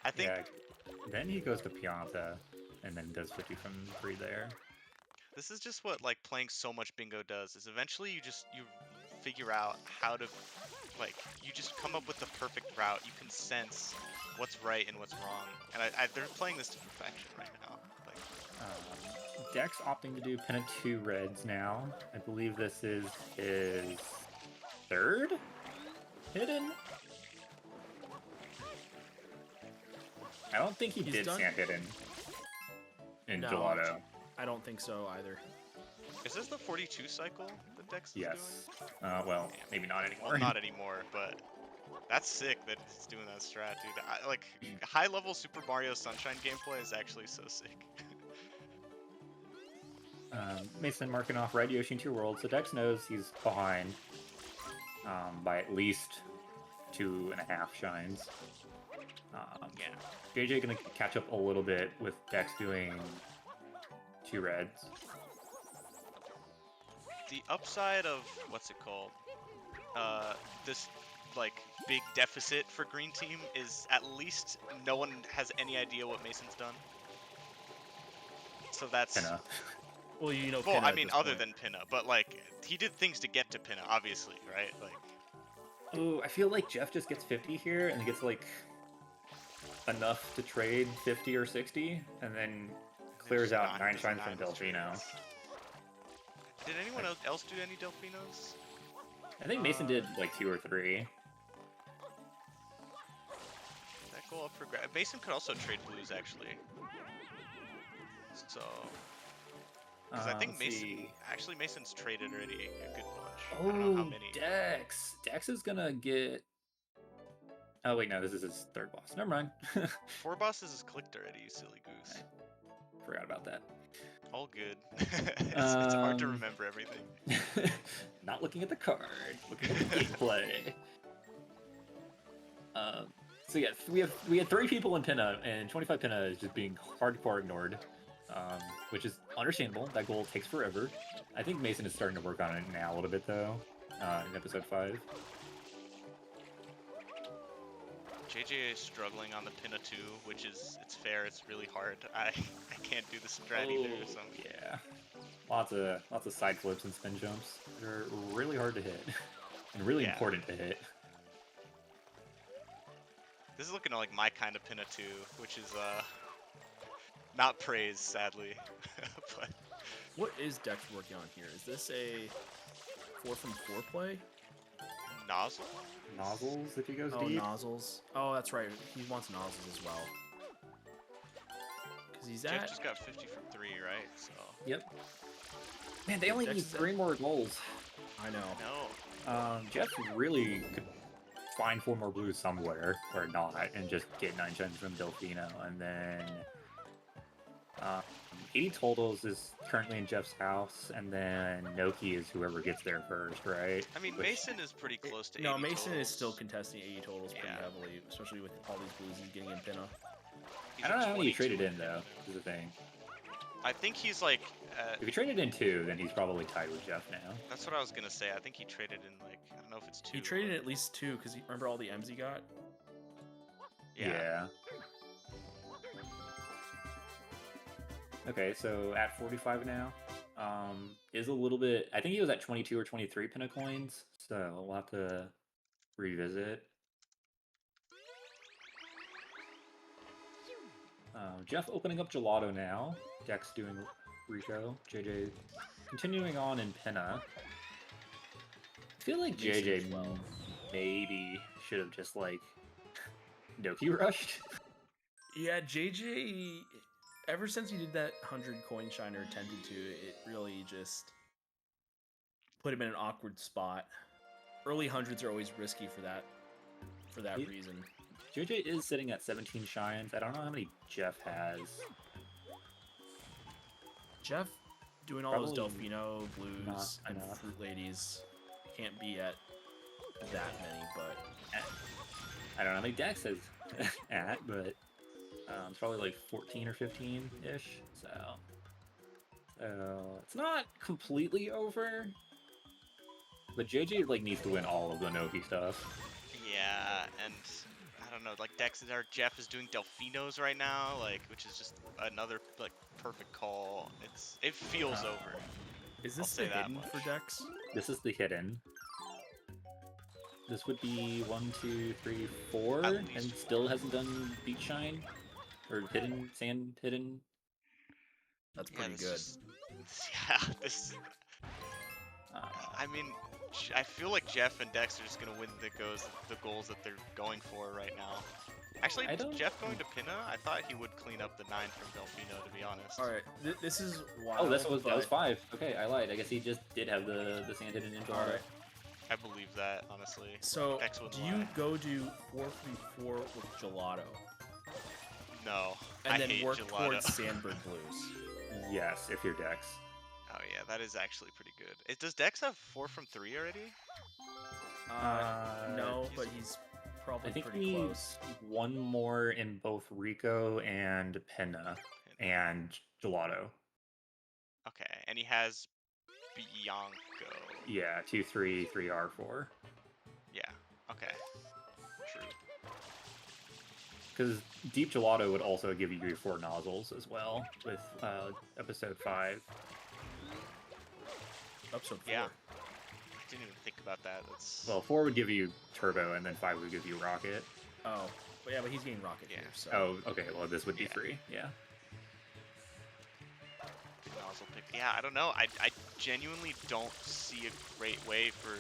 I think Yeah. Then he goes to Pianta, and then does 50 from 3 there. this is just what like playing so much bingo does. Is eventually you figure out how to, like, you just come up with the perfect route. You can sense what's right and what's wrong. And they're playing this to perfection right now. Like, Dex opting to do Pennant 2 reds now. I believe this is his 3rd hidden? I don't think he He's did done- Sand Hidden in No. Gelato. I don't think so either. is this the 42 cycle that Dex is Yes. doing? Well, maybe not anymore. Well, not anymore, but that's sick that he's doing that strat, dude. Like, high-level Super Mario Sunshine gameplay is actually so sick. Mason marking off Red Yoshi into your world, so Dex knows he's behind by at least 2.5 shines. Yeah. JJ gonna catch up a little bit with Dex doing 2 reds. The upside of what's it called? This like big deficit for Green Team is at least no one has any idea what Mason's done. So that's Pinna. Well, you know. well, Pinna I at mean, this other point. than Pinna, but like he did things to get to Pinna, obviously, right? Like, Ooh, I feel like Jeff just gets 50 here and gets like enough to trade 50 or 60, and then clears just out 9 just shines from 9 Delfino. trades. Did anyone else do any Delfinos? I think Mason did like 2 or 3. That go up for grab. Mason could also trade blues actually. So, because I think Let's Mason see. actually Mason's traded already a good bunch. I don't know how Oh, many. Dex. Dex is gonna get. Oh wait, no, this is his 3rd boss. Never mind. 4 bosses is clicked already, you silly goose. Forgot about that. All good. It's hard to remember everything. Not looking at the card, looking at the gameplay. So yeah, we had 3 people in Pinna, and 25 Pinna is just being hardcore ignored, which is understandable. That goal takes forever. I think Mason is starting to work on it now a little bit though, in episode 5. JJ is struggling on the Pinna too, which is, it's fair, it's really hard. I can't do the strat either, so. Yeah. Lots of side flips and spin jumps. They're really hard to hit. And really important to hit. This is looking like my kind of Pinna too, which is not praised, sadly. But What is Dex working on here? Is this a 4 from 4 play? nozzle? Nozzles if he goes Oh, deep. nozzles. Oh, that's right. He wants nozzles as well. Because he's Jeff at... just got 50 from 3, right? So. Yep. Man, they only Dex need is at- 3 more goals. I know. No. Jeff really could find 4 more blues somewhere, or not, and just get 9 shines from Delfino, and then 80 totals is currently in Jeff's house, and then Noki is whoever gets there first, right? I mean, Which- Mason is pretty close to 80 No, Mason totals. is still contesting 80 totals pretty Yeah. heavily, especially with all these blues he's getting in Pinna. He's I don't at know how many you 22 traded in, Pinna though, now. is the thing. I think he's like, If you traded in 2, then he's probably tied with Jeff now. that's what I was gonna say. I think he traded in like, I don't know if it's 2. He traded but- at least 2, because remember all the M's he got? Yeah. Okay, so at 45 now, is a little bit. I think he was at 22 or 23 Pinna coins, so we'll have to revisit. Jeff opening up Gelato now. Dex doing Rico. JJ continuing on in Pinna. I feel like Mason JJ as well. maybe should have just like Noki rushed. Yeah, JJ, ever since he did that 100 coin shiner attempted to, it really just put him in an awkward spot. Early hundreds are always risky for that He- reason. JJ is sitting at 17 shines. I don't know how many Jeff has. Jeff doing all those Probably Delfino, Blues, not and enough. Fruit Ladies can't be at that many, but I don't know how many Dex has at, but it's probably like 14 or 15-ish. So it's not completely over. But JJ like needs to win all of the Noki stuff. Yeah, and I don't know, like Jeff is doing Delfinos right now, like, which is just another like perfect call. It feels over. is I'll this say the that hidden for much. Dex? This is the hidden. This would be 1, 2, 3, 4, At and least still hasn't done Beach Shine or hidden sand hidden. That's Yeah, pretty this good. just- yeah, this. I mean, I feel like Jeff and Dex are just gonna win the goals that they're going for right now. Actually, I don't- Jeff going to Pinna, I thought he would clean up the 9 from Delfino, to be honest. All right, this is wild. Oh, that was but 5. Okay, I lied. I guess he just did have the sand hidden in All Gelato. right. I believe that, honestly. So, Dex wouldn't do you lie. go do 4-3-4 with Gelato, No, and I then hate work Gelato. towards Sandbird Blues? Yes, if you're Dex. Oh yeah, that is actually pretty good. Does Dex have 4 from 3 already? No, he's- but he's probably I think pretty he close. needs one more in both Rico and Pinna and Gelato. Okay, and he has Bianco. Yeah, 2, 3, 3 R4. Yeah. Okay. True. Because Deep Gelato would also give you your 4 nozzles as well with episode 5. Episode 4. Yeah. I didn't even think about that. That's Well, 4 would give you Turbo, and then 5 would give you Rocket. Oh, but yeah, but he's getting Rocket Yeah. here, so. Oh, okay. Well, this would be Yeah. 3. Yeah. nozzle pick. Yeah, I don't know. I genuinely don't see a great way for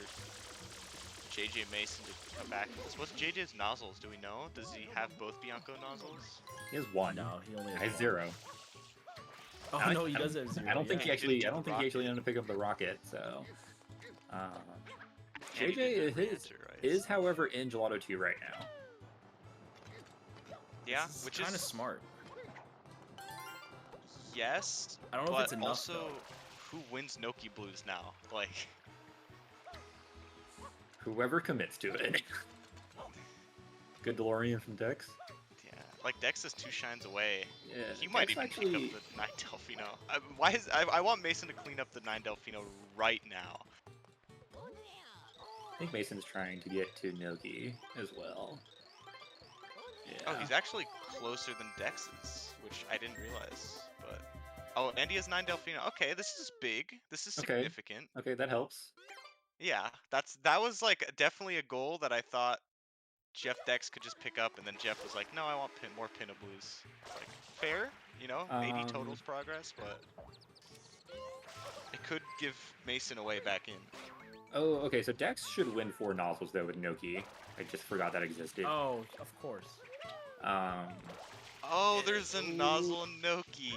JJ Mason to come back from this. What's JJ's nozzles? Do we know? Does he have both Bianco nozzles? He has 1. No, he only I has have one. 0. Oh I- no, he I does don't- have 0. I don't think he yeah. actually. do I don't the think he actually rocket. ended up picking up the rocket. So, And he JJ didn't is answer, right? is however in Gelato 2 right now. yeah, This which kind of is smart. yes, I don't know if but it's enough, also, though. who wins Noki Blues now? Like, Whoever commits to it. Good DeLorean from Dex. yeah, like Dex is 2 shines away. Yeah, He might Dex even actually. pick up the 9 Delfino. I want Mason to clean up the 9 Delfino right now. I think Mason's trying to get to Noki as well. Yeah. Oh, he's actually closer than Dex is, which I didn't realize. But oh, and he has 9 Delfino. Okay, this is big. This is Okay. significant. Okay, that helps. Yeah, that was like definitely a goal that I thought Jeff Dex could just pick up, and then Jeff was like, "No, I want more Pinna Blues." Like fair, 80 totals progress, but it could give Mason a way back in. Oh, okay, so Dex should win 4 nozzles though with Noki. I just forgot that existed. Oh, of course. Oh, there's a nozzle Noki.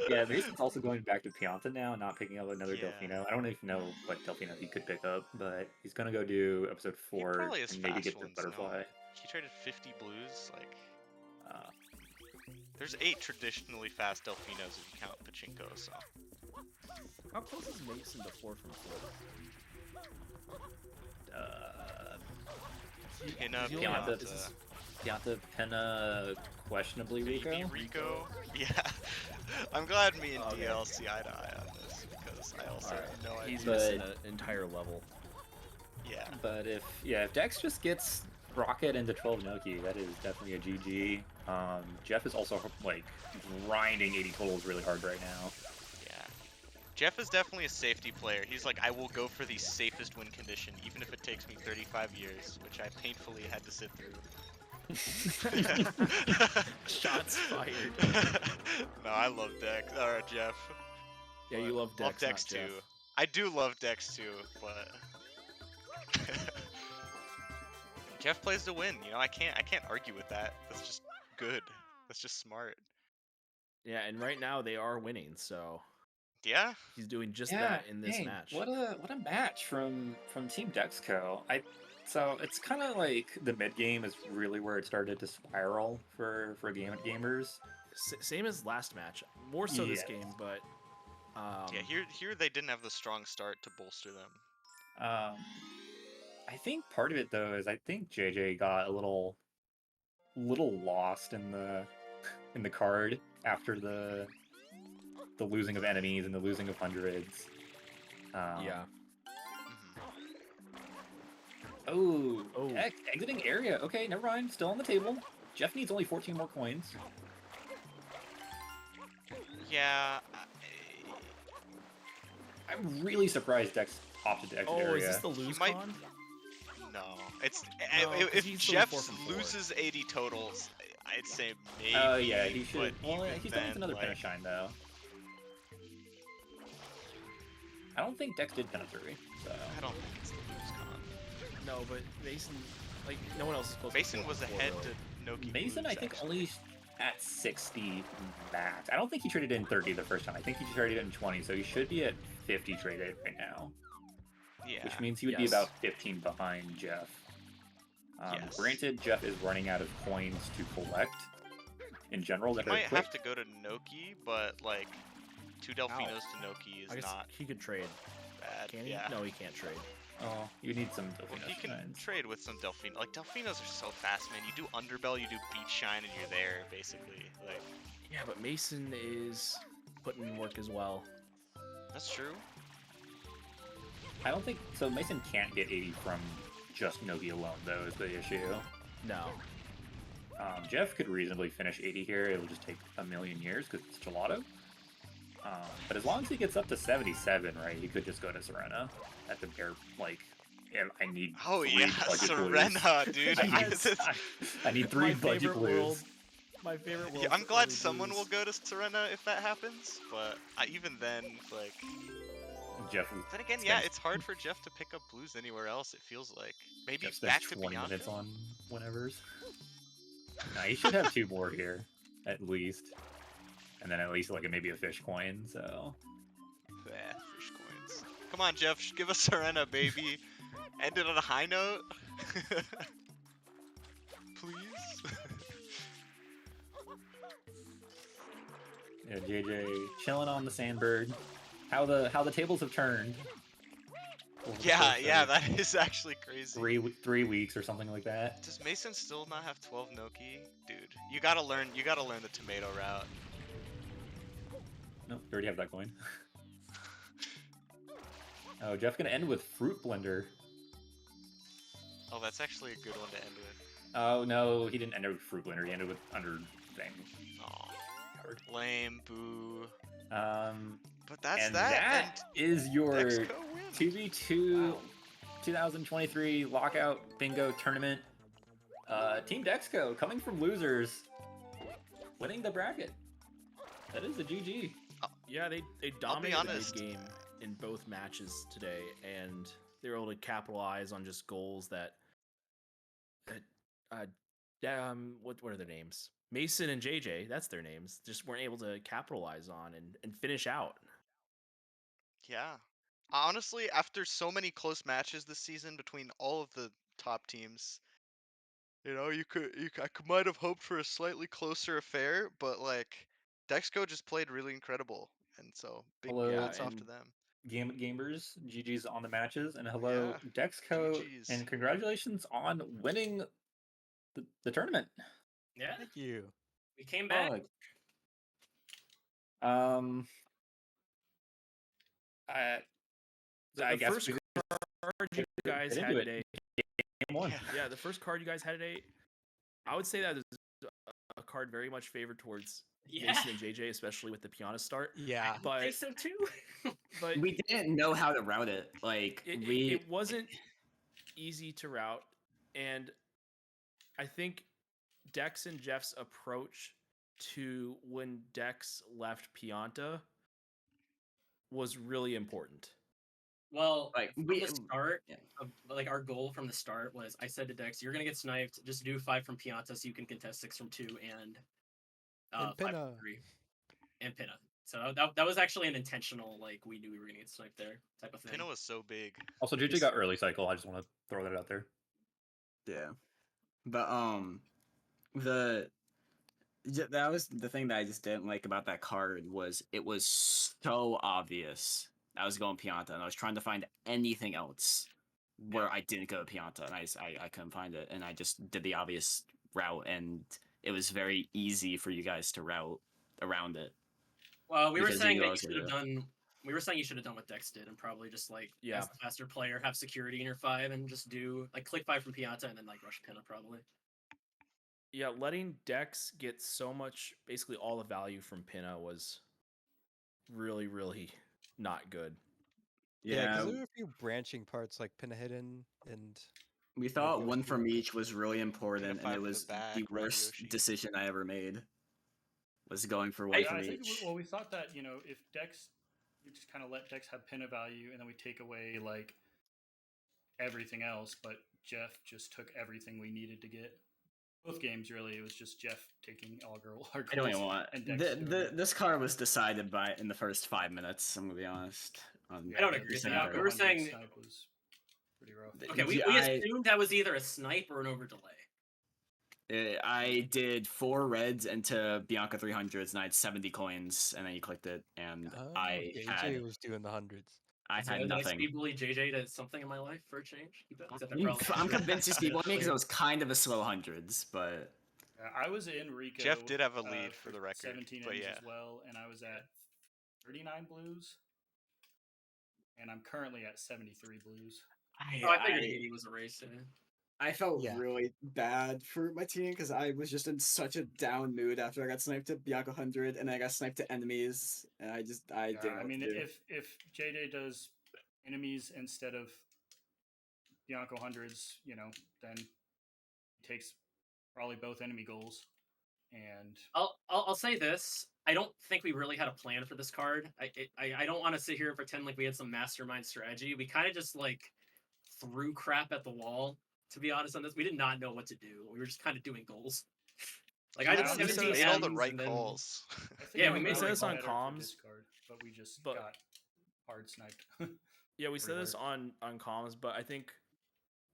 Yeah, Mason's also going back to Pianta now, not picking up another Yeah. Delfino. I don't even know what Delfino he could pick up, but he's gonna go do episode 4 probably has and maybe fast get the ones, butterfly. no? He traded 50 blues, like... Uh, There's 8 traditionally fast Delfinos if you count Pachinko, so... How close is Mason to 4 from 4? Pinna, He's only Pianta, got, Pianta, Penna, questionably maybe Rico. Rico? Yeah. I'm glad me and Okay. DL see eye to eye on this, because I also Alright. have no idea. He's But- missing an entire level. Yeah. But if Dex just gets Rocket into 12 Noki, that is definitely a GG. Jeff is also like grinding 80 totals really hard right now. Yeah. Jeff is definitely a safety player. He's like, I will go for the safest win condition, even if it takes me 35 years, which I painfully had to sit through. Shots fired. No, I love Dex, or Jeff. Yeah, you love Dex, Love Dex not too. Jeff. I do love Dex too, but Jeff plays to win. I can't argue with that. That's just good. That's just smart. Yeah, Yeah, and right now they are winning, so Yeah. he's doing just that in this dang, match. What a match from Team Dexco. So it's kind of like the mid game is really where it started to spiral for gamers. Same as last match, more so this Yeah. game, but Yeah. Here they didn't have the strong start to bolster them. I think part of it though is I think JJ got a little lost in the card after the losing of enemies and the losing of hundreds. yeah. Mhm. Oh, exiting area. Okay, never mind. Still on the table. Jeff needs only 14 more coins. Yeah. I'm really surprised Dex opted to exit Oh, area. is this the lose might- con? No. It's No, 'cause if he's still Jeff 4 from 4. loses 80 totals, I'd say maybe. Oh yeah, he should. But Well, even he still needs then, another like, Penna Shine though. I don't think Dex did Penna 3, so. I don't think it's the lose con. No, but Mason, like no one else is supposed Mason to. was ahead to Noki. Mason, Blues, I think, actually. only at 60 max. I don't think he traded in 30 the first time. I think he traded in 20, so he should be at 50 traded right now. Yeah. Which means he would be Yes. about 15 behind Jeff. Yes. Granted, Jeff is running out of coins to collect in general. He That are might quick. have to go to Noki, but like 2 Delfinos to Noki I is guess not he could trade. bad. Can he? Yeah. No, he can't trade. Oh, you need some Well, Delfino he can shines. trade with some Delfino. Like Delfinos are so fast, man. You do Underbell, you do Beach Shine, and you're there basically. Like Yeah, but Mason is putting in work as well. that's true. I don't think so. Mason can't get 80 from just Nogi alone, though, is the issue. No. Jeff could reasonably finish 80 here. It'll just take a million years because it's gelato. But as long as he gets up to 77, right, he could just go to Serena at the bare, like, I need Oh 3 yeah, budget Serena, dude. blues. Yes. I need 3 My budget favorite blues. world. My favorite world. Yeah, I'm glad someone will go to Serena if that happens, but even then, like, Jeff, then again, yeah, spends- it's hard for Jeff to pick up blues anywhere else. It feels like maybe Jeff spends back to 20 Bianca. minutes on whatever's. Nah, he should have 2 more here, at least. And then at least, like, maybe a fish coin, so... Fish coins. Come on, Jeff, give us Serena, baby. End it on a high note. Please. Yeah, JJ chilling on the Sandberg. How the tables have turned. Over the Yeah, course yeah, of that is actually crazy. 3 weeks or something like that. Does Mason still not have 12 Noki? Dude, you gotta learn the tomato route. Nope, you already have that coin. Oh, Jeff gonna end with Fruit Blender. Oh, that's actually a good one to end with. Oh no, he didn't end with Fruit Blender. He ended with Under Thing. Aw, Card. lame, boo. Um, But that's and that, that is your Dexco win. 2v2 Wow. 2023 Lockout Bingo Tournament. Team Dexco coming from losers, winning the bracket. That is a GG. Yeah, they I'll be dominated the honest. mid game in both matches today, and they were able to capitalize on just goals that, what are their names? Mason and JJ, that's their names. Just weren't able to capitalize on and finish out. Yeah. Honestly, after so many close matches this season between all of the top teams, I might have hoped for a slightly closer affair, but like Dexco just played really incredible, and so big Hello, Yeah, hats off to and them. Gamers, GG's on the matches, and hello, Yeah, Dexco, GG's. and congratulations on winning the tournament. Yeah, Thank you. we came back. Um, I the guess first we card you guys get had into it. today. Game one. Yeah, the first card you guys had today, I would say that is a card very much favored towards Yeah, Mason and JJ, especially with the piano start. Yeah. I think But so too. but We didn't know how to route it. Like it wasn't easy to route, and I think Dex and Jeff's approach to when Dex left Pianta was really important. Well, Like, from we- the start, yeah. like our goal from the start was, I said to Dex, "You're gonna get sniped. Just do 5 from Pianta, so you can contest 6 from 2 and 5 from Pinna. 3 and Pinna." So that was actually an intentional, like, we knew we were gonna get sniped there type of thing. Pinna was so big. Also, JJ got early cycle. I just want to throw that out there. Yeah, but that was the thing that I just didn't like about that card was it was so obvious I was going Pianta, and I was trying to find anything else where I didn't go Pianta, and I couldn't find it, and I just did the obvious route, and it was very easy for you guys to route around it. Well, we were Because you saying knew that I you was should gonna have do it. done. We were saying you should have done what Dex did, and probably just like, Yeah. as the faster player, have security in your 5 and just do like click 5 from Pianta and then like rush Pinna probably. Yeah, letting Dex get so much, basically all the value from Pinna was really, really not good. Yeah, because Yeah, there were a few branching parts like Pinna Hidden and we thought Maybe one Yoshi from or- each was really important, and five it from the was back, the Run worst Yoshi. decision I ever made. Was going for one I- Yeah, from I think each. we thought that if Dex, we just kind of let Dex have pinna value, and then we take away like everything else. But Jeff just took everything we needed to get. Both games really, it was just Jeff taking all our I don't goals even want. and Dex doing it. This card was decided by in the first 5 minutes. I'm gonna be honest. I don't agree. The Yeah, Yako we were 100 saying- snipe was pretty rough. Okay, we I- assumed that was either a snipe or an over delay. I did 4 reds into Bianca 300s, and I had 70 coins, and then you clicked it, and I JJ was doing the hundreds. had Did I nothing. speed bully JJ to something in my life for a change? Except I You- probably- I'm convinced you speed me because it was kind of a slow hundreds, but I was in Rico. Jeff did have a lead for the record, 17 but innings yeah. as well, and I was at 39 blues, and I'm currently at 73 blues. Oh, I figured 80 was a race. Yeah. I felt Yeah. really bad for my team because I was just in such a down mood after I got sniped to Bianca 100 and I got sniped to enemies, and I didn't know I what mean, to do. if JJ does enemies instead of Bianco hundreds, then he takes probably both enemy goals. And I'll say this. I don't think we really had a plan for this card. I don't want to sit here and pretend like we had some mastermind strategy. We kind of just like threw crap at the wall. To be honest on this, we did not know what to do. We were just kind of doing goals. Like I did Honestly, 17 made all the Ms, right and then- calls. I think Yeah, we we made might said have this on better for comms, Discard, but we just but- got hard sniped. Yeah, we said this hard. on comms, but I think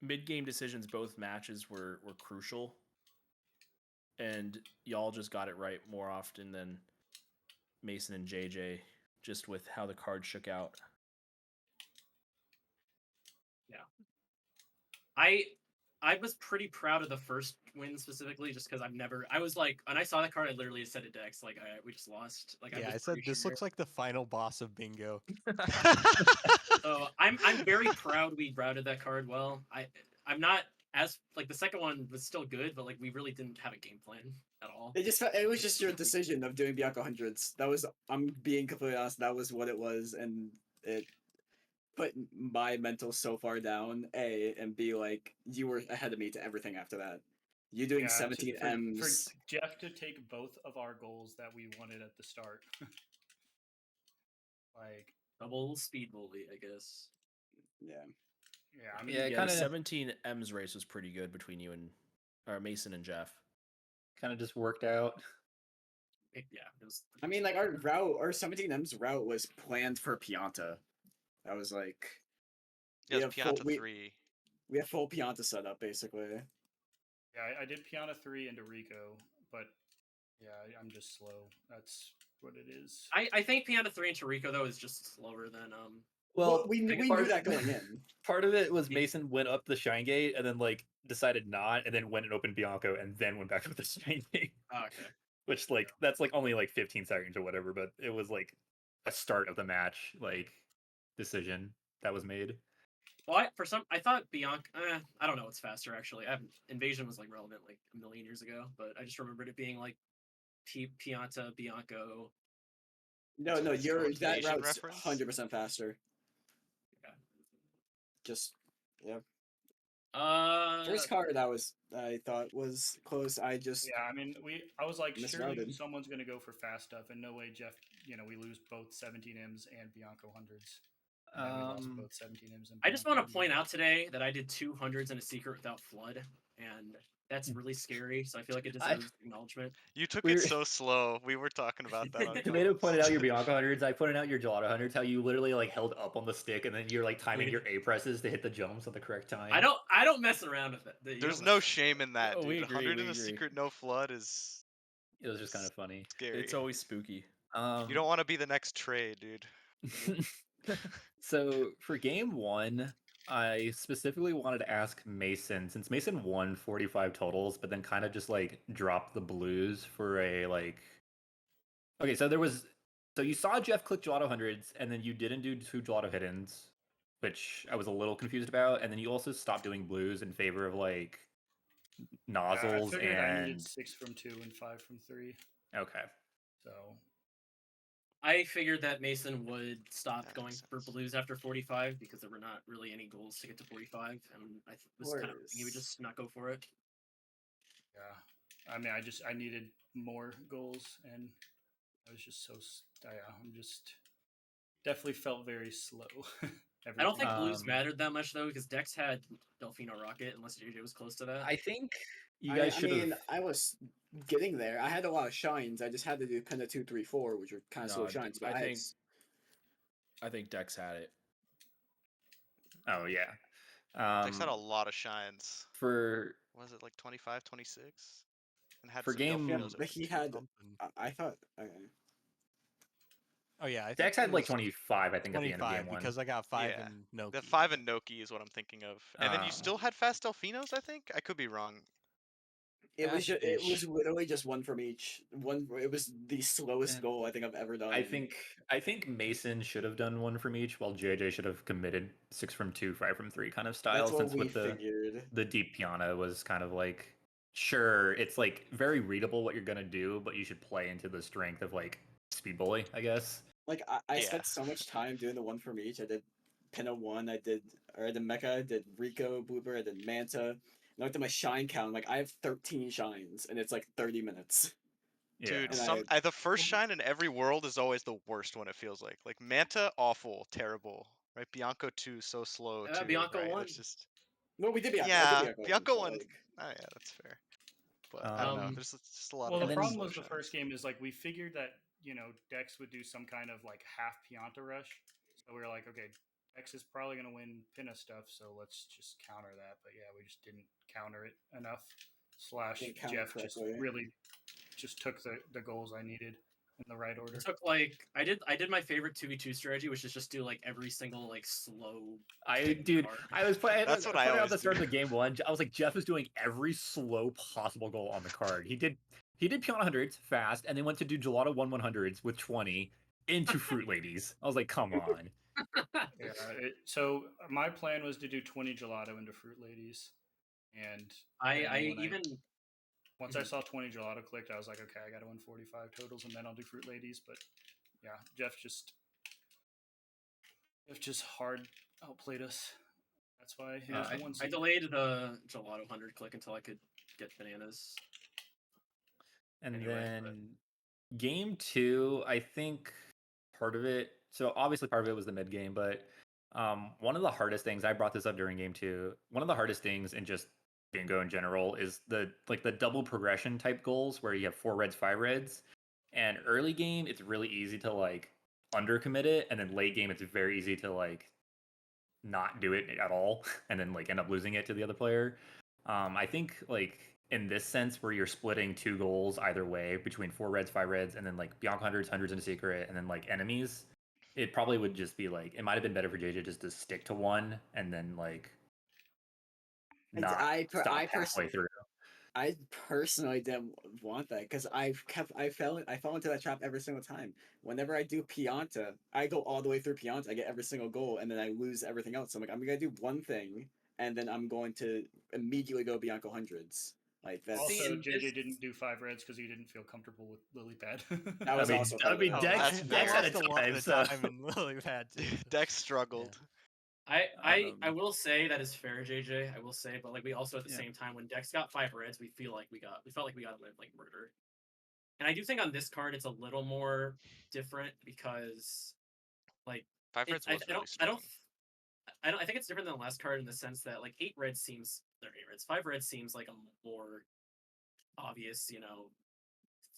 mid game decisions both matches were crucial, and y'all just got it right more often than Mason and JJ, just with how the card shook out. I was pretty proud of the first win specifically, just because I was like, when I saw that card, I literally said to Dex, like, we just lost. Like, Yeah, was I said pretty this sure. looks like the final boss of bingo. So I'm very proud we routed that card well. I'm not as like the second one was still good, but like we really didn't have a game plan at all. It was just your decision of doing Bianco hundreds. That was, I'm being completely honest. That was what it was, and it put my mental so far down. A and B, like you were ahead of me to everything after that. You doing 17 for M's. Jeff to take both of our goals that we wanted at the start. Like Double speed bully, I guess. Yeah. Yeah, I mean, Yeah, Yeah, kind the of 17 M's race was pretty good between you and Mason and Jeff. just worked out. It was. I mean, like our 17 M's route was planned for Pianta. That was like Yes, have full- Pianta 3. we have full Pianta setup basically. yeah, I did Piana 3 into Rico, but yeah, I'm just slow. That's what it is. I think Pianta 3 and Toriko though is just slower than Well, we Big knew that going in. Part of it was Mason went up the Shine Gate and then like decided not, and then went and opened Bianco and then went back up the Shine Gate. Oh, okay. Which like that's like only like 15 seconds or whatever, but it was like a start of the match like decision that was made. Well, I thought Bianca. I don't know what's faster actually. Invasion was like relevant like a million years ago, but I just remembered it being like Pianta, Bianco. No, So no, it's no that Invasion route's reference? 100% faster. Yeah. Just yeah. Uh, First card I thought was close. I just Yeah, I mean, I was like, surely Misrouted. someone's gonna go for fast stuff, and no way, Jeff. We lose both 17 M's and Bianco hundreds. And then we lost both 17 M's and. I just Bianco want to point 100s. out today that I did 200s in a secret without flood, and that's really scary. So I feel like it deserves acknowledgement. You took We it were- so slow. We were talking about that on Tomato comms. pointed out your Bianco hundreds. I pointed out your Gelato hundreds. How you literally like held up on the stick and then you're like timing your A presses to hit the jumps at the correct time. I don't mess around with it. You There's don't no mess shame in that, Oh, dude. we agree, 100 we in a agree. secret, no flood is It was just kind of funny. scary. It's always spooky. You don't want to be the next Trey, dude. So for game one, I specifically wanted to ask Mason, since Mason won 45 totals, but then kind of just like dropped the blues for a like. Okay, so you saw Jeff click Gelato hundreds, and then you didn't do 2 Gelato hiddens, which I was a little confused about, and then you also stopped doing blues in favor of like nozzles I figured I needed and 6 from 2 and 5 from 3. okay. So I figured that Mason would stop That going makes for sense. blues after 45 because there were not really any goals to get to 45, and I was kind of he would Course. just not go for it. yeah, I mean, I needed more goals, and I was just I'm just definitely felt very slow. I don't think Everything. blues Um, mattered that much though because Dex had Delfino Rocket unless JJ was close to that. I think you guys I should have. mean, I was getting there. I had a lot of shines. I just had to do Penta 2, 3, 4, which are kind of slow No, shines. But I think Dex had it. Oh yeah. Dex had a lot of shines. For Was it like 25, 26? And had For some game- yeah, Delfinos but open he too. had. Something. I thought. Okay. Oh yeah, I think Dex it had like was 25, I think, at the end of 25 game one. because I got 5 Yeah. and no. The 5 and Noki is what I'm thinking of. And then you Uh, still had fast Delfinos, I think? I could be wrong. It was it Fast-ish. was literally just one from each. It was the slowest Yeah. goal I think I've ever done. I think Mason should have done 1 from each, while JJ should have committed 6 from 2, 5 from 3 kind of style. That's what Since we with figured. the deep piano was kind of like, sure, it's like very readable what you're gonna do, but you should play into the strength of like speed bully, I guess. Like I Yeah. spent so much time doing the one from each. I did Pinna 1. I did Mecha. I did Rico Blooper. I did Manta. And I looked at my shine count. Like I have 13 shines, and it's like 30 minutes. Yeah. Dude, And the first shine in every world is always the worst one, it feels like. Like Manta, awful, terrible. Right? Bianco 2, so slow too. Bianco right? won. It's just No, we did Bianco. I yeah, did Bianco. Bianco but, 1. like, Oh yeah, that's fair. But I don't know. Um, There's just a lot Well, of the then- problem slow was the shines. first game is like we figured that Dex would do some kind of like half Pianta rush, so we were like, okay, Dex is probably gonna win Pinna stuff, so let's just counter that. But yeah, we just didn't counter it enough. Slash Didn't counter Jeff just correctly. really just took the goals I needed. in the right order. It took like I did my favorite 2v2 strategy, which is just do like every single like slow. Dude, card. I was playing. That's what I at always the start do. of the game one. I was like, Jeff is doing every slow possible goal on the card. He did Pion 100s fast, and then went to do Gelato 100s with 20 into Fruit Ladies. I was like, come on. Yeah. So my plan was to do 20 gelato into Fruit Ladies, and once I saw 20 gelato clicked, I was like, okay, I got to win 45 totals, and then I'll do Fruit Ladies. But yeah, Jeff just hard outplayed us. That's why he was the one. I delayed the gelato 100 click until I could get bananas. And Anyway, then game 2, I think part of it. So obviously part of it was the mid game, but one of the hardest things, I brought this up during game 2. One of the hardest things in just bingo in general is the double progression type goals where you have 4 reds, 5 reds. And early game, it's really easy to like undercommit it, and then late game, it's very easy to like not do it at all, and then like end up losing it to the other player. I think like in this sense where you're splitting 2 goals either way between 4 reds, 5 reds, and then like Bianca hundreds in a secret, and then like enemies, it probably would just be like it might have been better for JJ just to stick to one and then like not stop halfway through. I personally didn't want that because I fell into that trap every single time. Whenever I do Pianta, I go all the way through Pianta, I get every single goal, and then I lose everything else. So I'm like, I'm gonna do one thing, and then I'm going to immediately go Bianco hundreds. Like that's Also, JJ didn't do 5 reds because he didn't feel comfortable with lily pad. That was also I mean, part of it. Dex That's had a lost a lot time, of so time and Lily had to. Dex struggled. I will say that is fair, JJ. I will say, but like we also at the same time when Dex got 5 reds, we felt like we got to live like murder. And I do think on this card it's a little more different because like 5 reds was really strong. I think it's different than the last card in the sense that like 5 reds seems like a more obvious,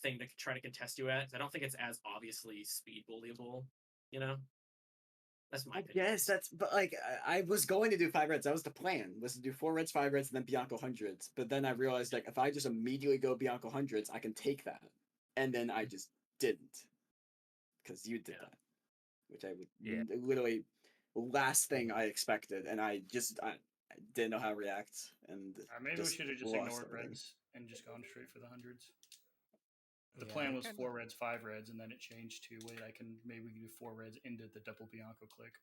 thing to try to contest you at. I don't think it's as obviously speed bullyable, That's my opinion. Yes, but like I was going to do 5 reds. That was the plan, was to do 4 reds, 5 reds, and then Bianco hundreds. But then I realized like if I just immediately go Bianco hundreds, I can take that. And then I just didn't. Because you did that. Which I would literally last thing I expected, and I didn't know how to react. And maybe we should have just ignored reds and just gone straight for the hundreds. The plan was 4 reds, 5 reds, and then it changed to wait, I can maybe do 4 reds into the double Bianco click.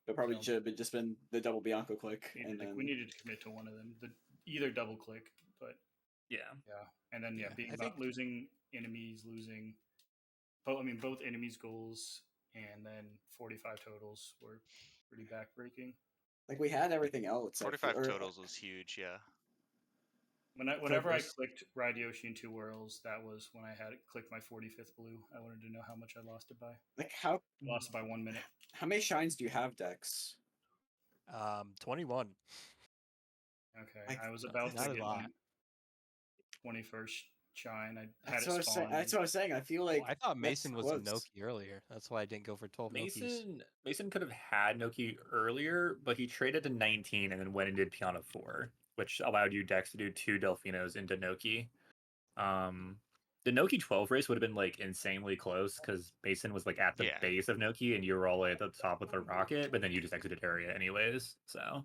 It probably should have just been the double Bianco click. We needed to commit to one of them. Either double click, but yeah. And then losing enemies, losing both enemies' goals, and then 45 totals were pretty backbreaking. Like we had everything else. 45 totals was huge, yeah. Whenever I clicked Ride Yoshi in 2 Whirls, that was when I had clicked my 45th blue. I wanted to know how much I lost it by. Like how lost it by 1 minute. How many shines do you have, Dex? 21. Okay, I was about to get my 21st shine. I had it spawn. That's what I was saying. I feel like I thought Mason was Noki earlier. That's why I didn't go for 12 Nokis. Mason could have had Noki earlier, but he traded to 19 and then went and did Piano 4, which allowed you Dex to do 2 Delfinos into Noki. The Noki 12 race would have been like insanely close because Mason was like at the base of Noki and you were all the way at the top with the rocket, but then you just exited area anyways. So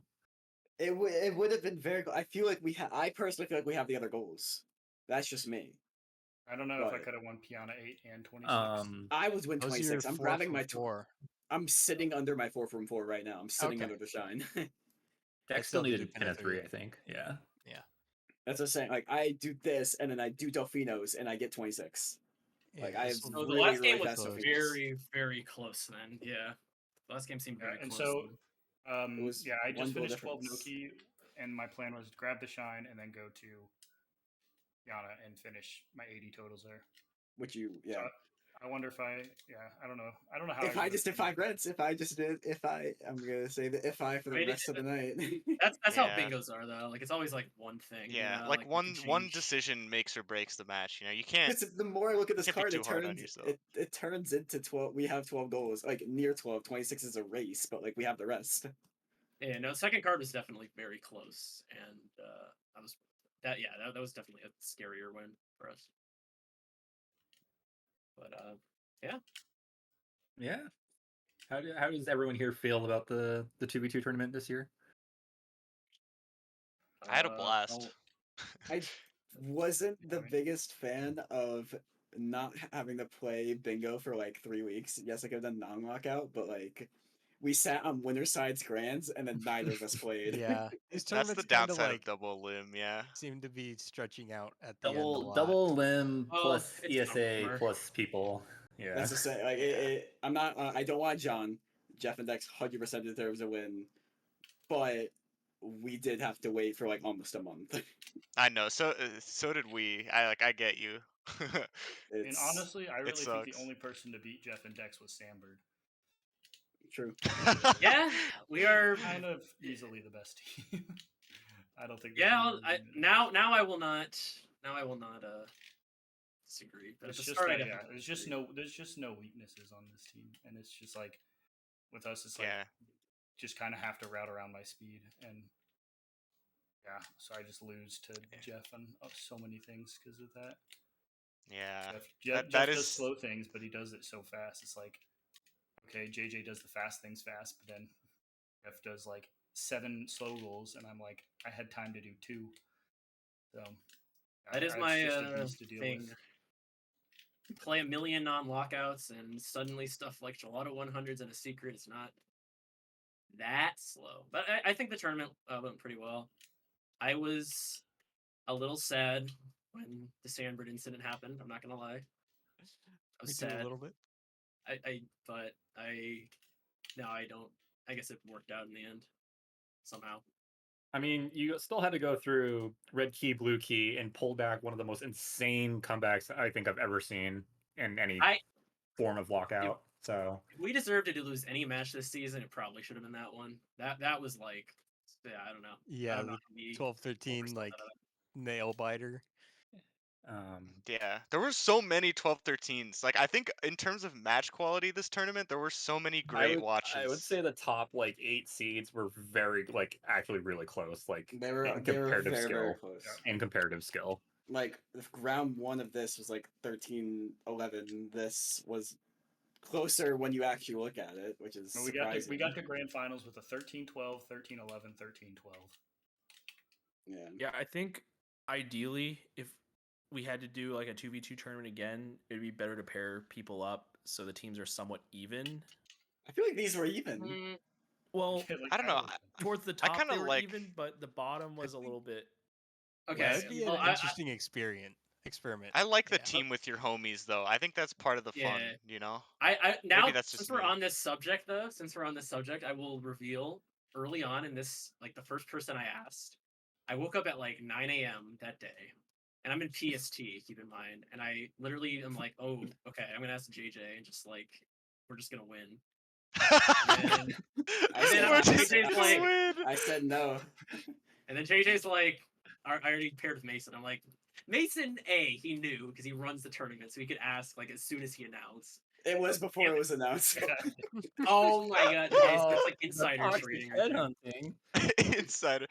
it would have been very. I feel like I personally feel like we have the other goals. That's just me. I don't know if I could have won Piana 8 and 26. I was win 26. I'm grabbing my 4. I'm sitting under my 4 from 4 right now. I'm sitting under the shine. Dex still needed Pin 3, I think. Yeah. That's what I'm saying. Like I do this, and then I do Delfinos, and I get 26. Like I have the last game was very, very close. Then, the last game seemed very close. And so, I just finished 12 Noki, and my plan was to grab the shine and then go to Yana and finish my 80 totals there. Which So I wonder if I don't know how. If I just did 5 reds, I'm gonna say the for the rest of the night. That's how bingos are though. Like it's always like one thing. Yeah, like one decision makes or breaks the match. You can't. The more I look at this card, it turns into 12. We have 12 goals, like near 12. 26 is a race, but like we have the rest. Yeah, no, second card was definitely very close, and that was definitely a scarier win for us. But Yeah. How does everyone here feel about the 2v2 tournament this year? I had a blast. well, I wasn't the biggest fan of not having to play bingo for like 3 weeks. Yes, I could have done non-lockout, but like we sat on winner sides grands and then neither of us played. Yeah, these That's tournaments the kind of downside like of double limb, yeah. seem to be stretching out at the end a lot. Double limb Oh, plus it's ESA summer. plus people. Yeah. That's to say, like I'm not. I don't want John. Jeff and Dex 100% deserves a win, but we did have to wait for like almost a month. I know. So did we. I get you. And It's honestly, I It really think the sucks. only person to beat Jeff and Dex was Sambird. true. Yeah, we are. Kind of easily the best team. I don't think. Yeah, now I will not. Now I will not disagree. But at It's the just start, I that, yeah. definitely There's just no weaknesses on this team, and it's just like with us, it's like Yeah. just kind of have to route around my speed, and yeah, so I just lose to Jeff on so many things because of that. Yeah. Jeff That does is slow things, but he does it so fast. It's like, okay, JJ does the fast things fast, but then Jeff does like 7 slow goals, and I'm like, I had time to do 2. So that is it's my just a beast to deal thing. with. Play a million non-lockouts, and suddenly stuff like Gelato 100s and a secret is not that slow. But I think the tournament went pretty well. I was a little sad when the Sandbird incident happened. I'm not gonna lie. I was Me too, sad. a little bit. No, I don't. I guess it worked out in the end somehow. I mean, you still had to go through red key, blue key, and pull back one of the most insane comebacks I think I've ever seen in any form of lockout. So If we deserved to lose any match this season, it probably should have been that one. That was like, yeah, I don't know. Yeah, I'm the not gonna be 12-13 overstuck like out of nail biter. yeah. There were so many 12-13s. Like I think in terms of match quality this tournament, there were so many great watches. I would say the top like 8 seeds were very like actually really close. Like They were in they were comparative very skill. very close. In comparative skill. Like round 1 of this was like 13-11. This was closer when you actually look at it, which is surprising. We got the grand finals with a 13-12, 13-11, 13-12. Yeah. Yeah, I think ideally, if we had to do like a 2v2 tournament again, it'd be better to pair people up so the teams are somewhat even. I feel like these were even. Well, Yeah, like, I don't know. towards the I top kinda they were like- even, but the bottom was a little bit. Okay, That'd be well, an interesting experiment. I like the Yeah. team with your homies though. I think that's part of the fun, Yeah. you know? Now Maybe that's since just we're me. on this subject though, I will reveal early on in this, like the first person I asked, I woke up at like 9 a.m. that day, and I'm in PST, keep in mind, and I literally am like, oh, okay, I'm gonna ask JJ, and just like we're just gonna win. And I said no. And then JJ's like, I already paired with Mason. I'm like, Mason A, he knew because he runs the tournament, so he could ask like as soon as he announced. It was before it was announced. Oh my god, okay, so it's like insider toxic trading. Right there. headhunting. Insider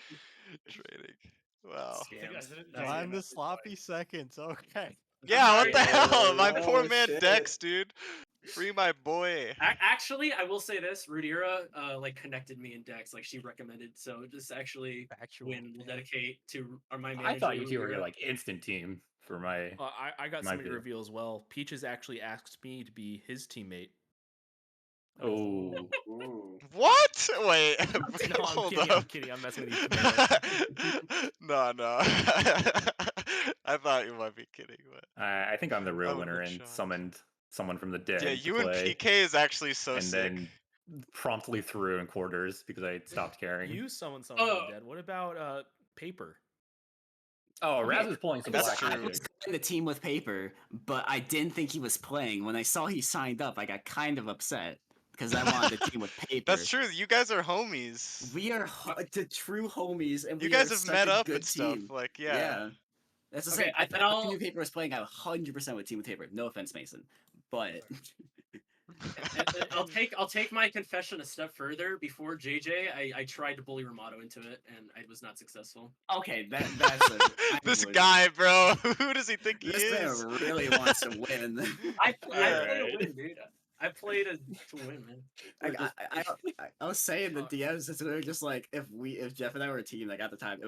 trading. Wow. Scams. I'm the sloppy seconds. Okay. Yeah, what the hell? My Oh, poor man shit. Dex, dude. Free my boy. Actually, I will say this: Rudira like connected me and Dex, like she recommended. So this actually Factual. win will dedicate to my manager. I thought you two were Rudira. like instant team for my. I got My something to view. reveal as well. Peaches actually asked me to be his teammate. Oh. Ooh. What? Wait. No, I'm hold kidding. up. I'm kidding. I'm messing with you. No. I thought you might be kidding, but I think I'm the real I would've winner been and shocked. summoned someone from the dead. yeah, to you and play, PK is actually so and sick. then promptly threw in quarters because I stopped caring. You summoned someone Oh. from the dead. What about Paper? Oh, Okay, Raz is pulling some that's black true. I was magic. in the team with Paper, but I didn't think he was playing. When I saw he signed up, I got kind of upset because I wanted the team with Paper. That's true. You guys are homies. We are the true homies, and You we guys are have such met a up good and stuff. team. Like, yeah. That's the Okay, same. and then If Team with Paper was playing, I 100% with Team with Paper. No offense, Mason, but I'll take my confession a step further. Before JJ, I tried to bully Ramato into it, and I was not successful. Okay, that's a This would- guy, bro. Who does he think he This man is? really wants to win. I play to Alright. win, dude. I play to win, man. We're just- I was saying the Uh, DMs. It's literally just like if Jeff and I were a team, like at the time, it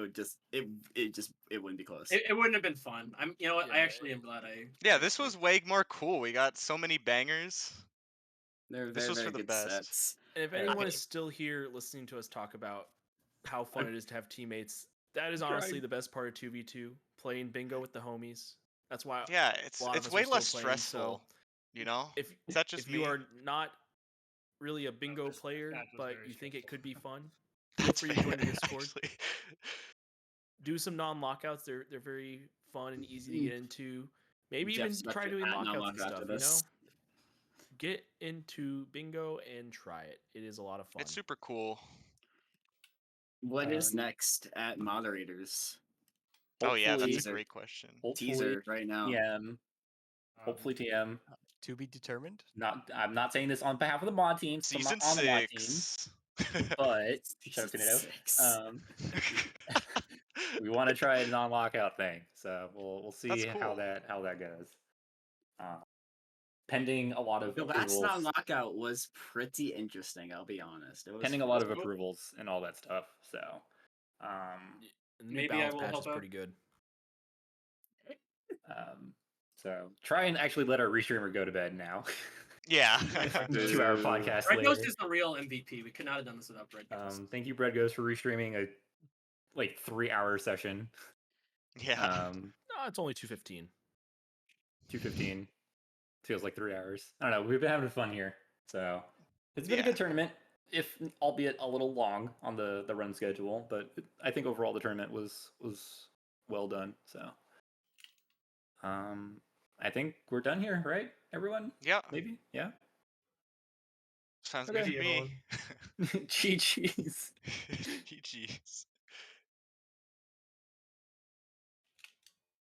wouldn't be close. it wouldn't have been fun. You know what? I Yeah, actually am glad I. Yeah, this was way more cool. We got so many bangers. They're This very was very for the good best. sets. And if Uh, anyone I- is still here listening to us talk about how fun it is to have teammates, that is Tried. honestly the best part of 2v2, playing bingo with the homies. That's why Yeah, a lot of it's us way are still less playing, stressful. so You know? if Is that just if you me? are not really a bingo this player, match was but very you think it stressful. could be fun, feel That's free to join the fair, Discord. actually. Do some non-lockouts. They're very fun and easy to Mm. get into. Maybe Jeff's even about try to doing add lockouts non-lock and after stuff. You know, this. get into bingo and try it. It is a lot of fun. It's super cool. What is Um, next at moderators? Oh yeah, that's a Teaser. great question. Hopefully Teaser right now. TM. Hopefully TM. To be determined. I'm not saying this on behalf of the mod team. So I'm Season not on the mod team, 6. but Season shout out to six. Nato. We want to try a non-lockout thing, so we'll see That's how cool. that goes. Pending a lot of The last approvals, non-lockout was pretty interesting. I'll be honest. It was pending a lot of cool. approvals and all that stuff. So, And the new Maybe I balance will patch help is out. pretty good. try and actually let our restreamer go to bed now. Yeah. 2-hour podcast Red later. Ghost is the real MVP. We could not have done this without Red Ghost. Thank you, Bread Goes, for restreaming a 3-hour session. Yeah. No, it's only 2:15. 2:15 feels like 3 hours. I don't know. We've been having fun here, so it's been a Yeah. good tournament, if albeit a little long on the run schedule. But I think overall the tournament was well done. So, I think we're done here, right? Everyone? Yeah. Maybe? Yeah. Sounds Okay. good to me. GG's. GG's.